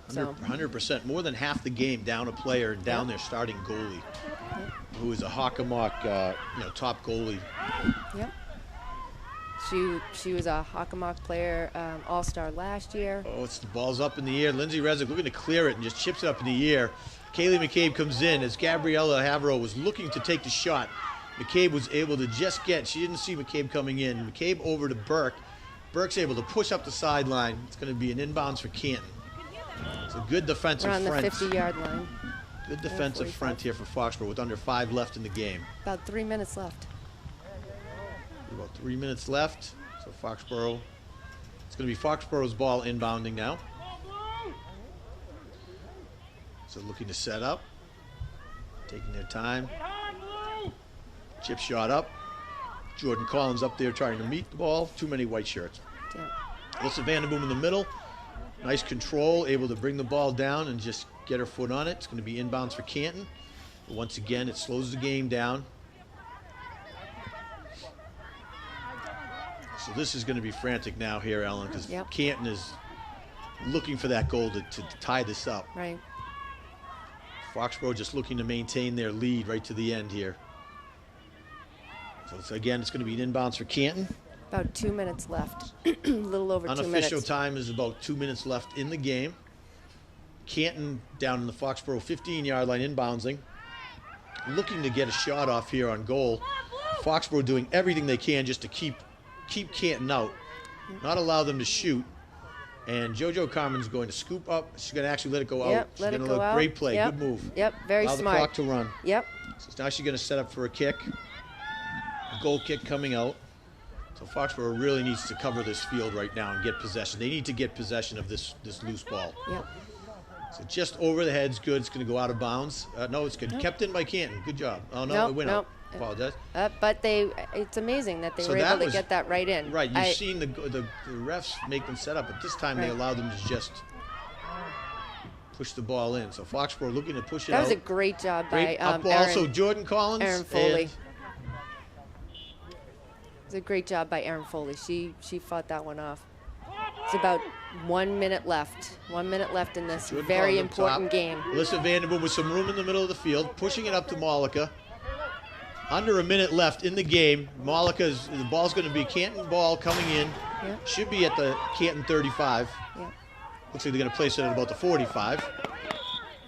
Speaker 2: So,
Speaker 1: 100%. More than half the game down a player and down their starting goalie, who is a Hockomock, top goalie.
Speaker 2: yep. She was a Hockomock player, all-star last year.
Speaker 1: Oh, the ball's up in the air. Lindsay Resnick looking to clear it and just chips it up in the air. Kaylee McCabe comes in as Gabriella Havro was looking to take the shot. McCabe was able to just she didn't see McCabe coming in. McCabe over to Burke. Burke's able to push up the sideline. It's going to be an inbounds for Canton. It's a good defensive
Speaker 2: We're on the
Speaker 1: front.
Speaker 2: 50-yard line.
Speaker 1: Good defensive
Speaker 2: 45.
Speaker 1: front here for Foxborough with under 5 left in the game.
Speaker 2: About 3 minutes left.
Speaker 1: About 3 minutes left. So Foxborough, it's going to be Foxborough's ball inbounding now. So looking to set up, taking their time. Chip shot up. Jordan Collins up there trying to meet the ball. Too many white shirts.
Speaker 2: Yeah.
Speaker 1: Alyssa Vanderboom in the middle. Nice control, able to bring the ball down and just get her foot on it. It's going to be inbounds for Canton. But once again, it slows the game down. So this is going to be frantic now here, Ellen, because
Speaker 2: Yep.
Speaker 1: Canton is looking for that goal to tie this up.
Speaker 2: Right.
Speaker 1: Foxborough just looking to maintain their lead right to the end here. So again, it's going to be an inbounds for Canton.
Speaker 2: About 2 minutes left. A little over 2 minutes.
Speaker 1: Unofficial time is about 2 minutes left in the game. Canton down in the Foxborough 15-yard line inboundsing. Looking to get a shot off here on goal. Foxborough doing everything they can just to keep Canton out, not allow them to shoot. And JoJo Carmen's going to scoop up. She's going to actually let it go out.
Speaker 2: Yep,
Speaker 1: She's
Speaker 2: let it
Speaker 1: going to
Speaker 2: go out.
Speaker 1: Great play,
Speaker 2: Yep.
Speaker 1: good move.
Speaker 2: Yep, very
Speaker 1: allow
Speaker 2: smart.
Speaker 1: the clock to run.
Speaker 2: Yep.
Speaker 1: So now she's going to set up for a kick. A goal kick coming out. So Foxborough really needs to cover this field right now and get possession. They need to get possession of this loose ball.
Speaker 2: Yep.
Speaker 1: So just over the head's good. It's going to go out of bounds. No, it's good.
Speaker 2: Nope.
Speaker 1: Kept in by Canton. Good job. Oh, no,
Speaker 2: Nope,
Speaker 1: it went
Speaker 2: nope.
Speaker 1: out. Apologize.
Speaker 2: But it's amazing that they
Speaker 1: So
Speaker 2: were
Speaker 1: that
Speaker 2: able
Speaker 1: was-
Speaker 2: to get that right in.
Speaker 1: Right, you've seen the refs make them set up, but this time they
Speaker 2: Right.
Speaker 1: allowed them to just push the ball in. So Foxborough looking to push it
Speaker 2: That
Speaker 1: out.
Speaker 2: was a great job
Speaker 1: Great
Speaker 2: by
Speaker 1: up ball.
Speaker 2: Aaron.
Speaker 1: Also Jordan Collins.
Speaker 2: Aaron Foley.
Speaker 1: and-
Speaker 2: It was a great job by Aaron Foley. She fought that one off. It's about 1 minute left. 1 minute left in this
Speaker 1: Jordan
Speaker 2: very
Speaker 1: Collins up
Speaker 2: important
Speaker 1: top.
Speaker 2: game.
Speaker 1: Alyssa Vanderboom with some room in the middle of the field, pushing it up to Malika. Under a minute left in the game. The ball's going to be Canton ball coming in.
Speaker 2: Yeah.
Speaker 1: Should be at the Canton 35.
Speaker 2: Yeah.
Speaker 1: Looks like they're going to place it at about the 45.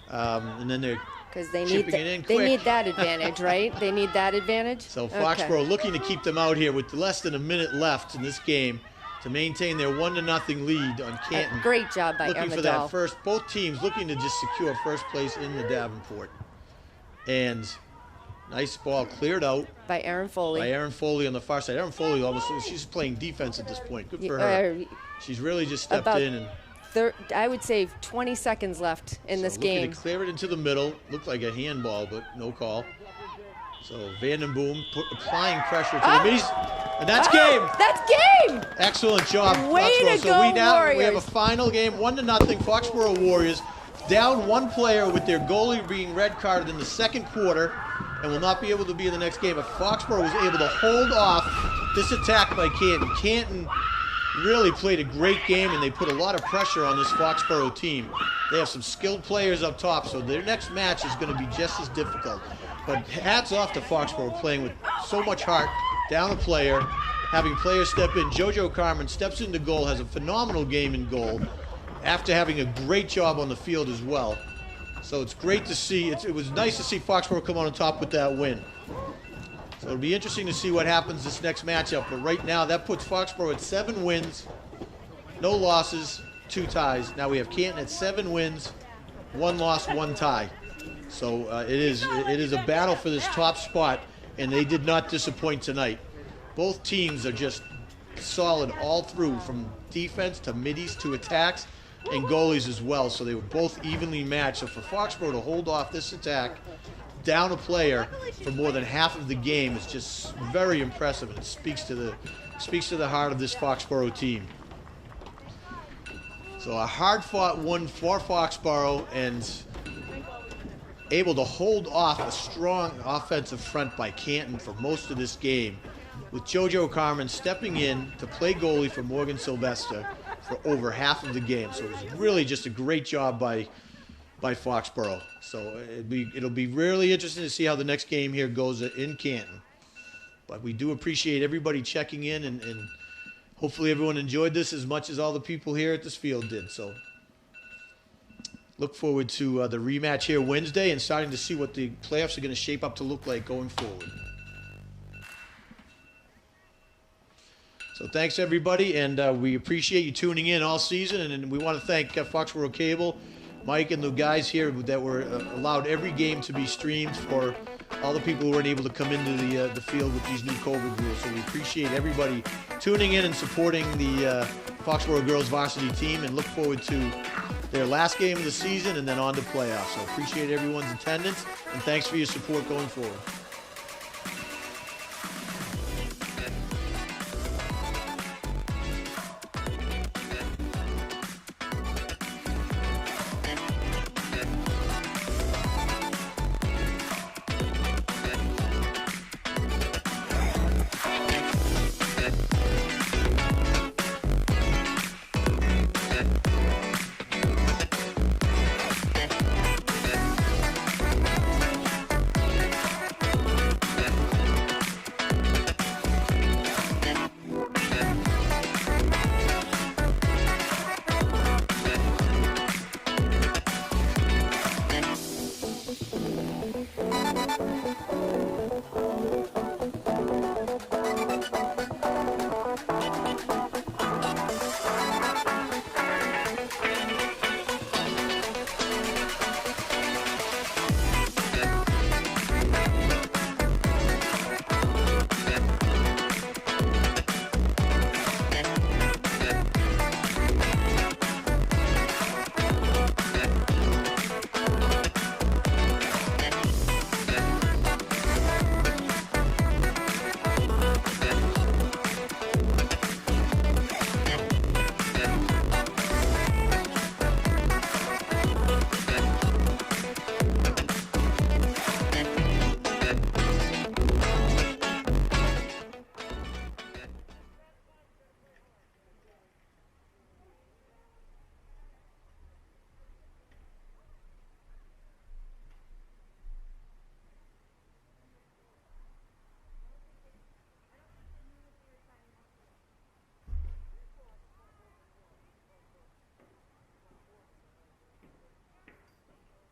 Speaker 1: And then they're
Speaker 2: Because they need
Speaker 1: chipping it in
Speaker 2: they
Speaker 1: quick.
Speaker 2: need that advantage, right? They need that advantage.
Speaker 1: So
Speaker 2: Okay.
Speaker 1: Foxborough looking to keep them out here with less than a minute left in this game. to maintain their 1-0 lead on Canton.
Speaker 2: Great job by
Speaker 1: Looking for
Speaker 2: Ermadal.
Speaker 1: that first, both teams looking to just secure first place in the Davenport. And nice ball cleared out
Speaker 2: By Aaron Foley.
Speaker 1: by Aaron Foley on the far side. Aaron Foley almost, she's playing defense at this point. Good for her. She's really just stepped
Speaker 2: about
Speaker 1: in and
Speaker 2: I would say 20 seconds left in this
Speaker 1: looking
Speaker 2: game.
Speaker 1: to clear it into the middle. Looked like a handball, but no call. So Vandenboom applying pressure to the middies. And that's game.
Speaker 2: That's game.
Speaker 1: Excellent job,
Speaker 2: Way
Speaker 1: Foxborough.
Speaker 2: to
Speaker 1: So
Speaker 2: go,
Speaker 1: we have a
Speaker 2: Warriors.
Speaker 1: final game, 1-0. Foxborough Warriors down one player with their goalie being red carded in the second quarter and will not be able to be in the next game. But Foxborough was able to hold off this attack by Canton. Canton really played a great game, and they put a lot of pressure on this Foxborough team. They have some skilled players up top, so their next match is going to be just as difficult. But hats off to Foxborough playing with so much heart, down a player, having players step in. JoJo Carmen steps into goal, has a phenomenal game in goal after having a great job on the field as well. So it's great to see. It was nice to see Foxborough come on top with that win. So it'll be interesting to see what happens this next matchup. But right now, that puts Foxborough at 7 wins, no losses, 2 ties. Now we have Canton at 7 wins, 1 loss, 1 tie. So it is a battle for this top spot, and they did not disappoint tonight. Both teams are just solid all through, from defense to middies to attacks and goalies as well. So they were both evenly matched. So for Foxborough to hold off this attack down a player for more than half of the game is just very impressive, and it speaks to the heart of this Foxborough team. So a hard-fought one for Foxborough, and able to hold off a strong offensive front by Canton for most of this game, with JoJo Carmen stepping in to play goalie for Morgan Sylvester for over half of the game. So it was really just a great job by Foxborough. So it'll be really interesting to see how the next game here goes in Canton. But we do appreciate everybody checking in, and hopefully everyone enjoyed this as much as all the people here at this field did. So look forward to the rematch here Wednesday, and starting to see what the playoffs are going to shape up to look like going forward. So thanks, everybody, and we appreciate you tuning in all season. And we want to thank Foxborough Cable, Mike, and the guys here that were allowed every game to be streamed for all the people who weren't able to come into the field with these new COVID rules. So we appreciate everybody tuning in and supporting the Foxborough girls varsity team, and look forward to their last game of the season and then on to playoffs. So appreciate everyone's attendance, and thanks for your support going forward.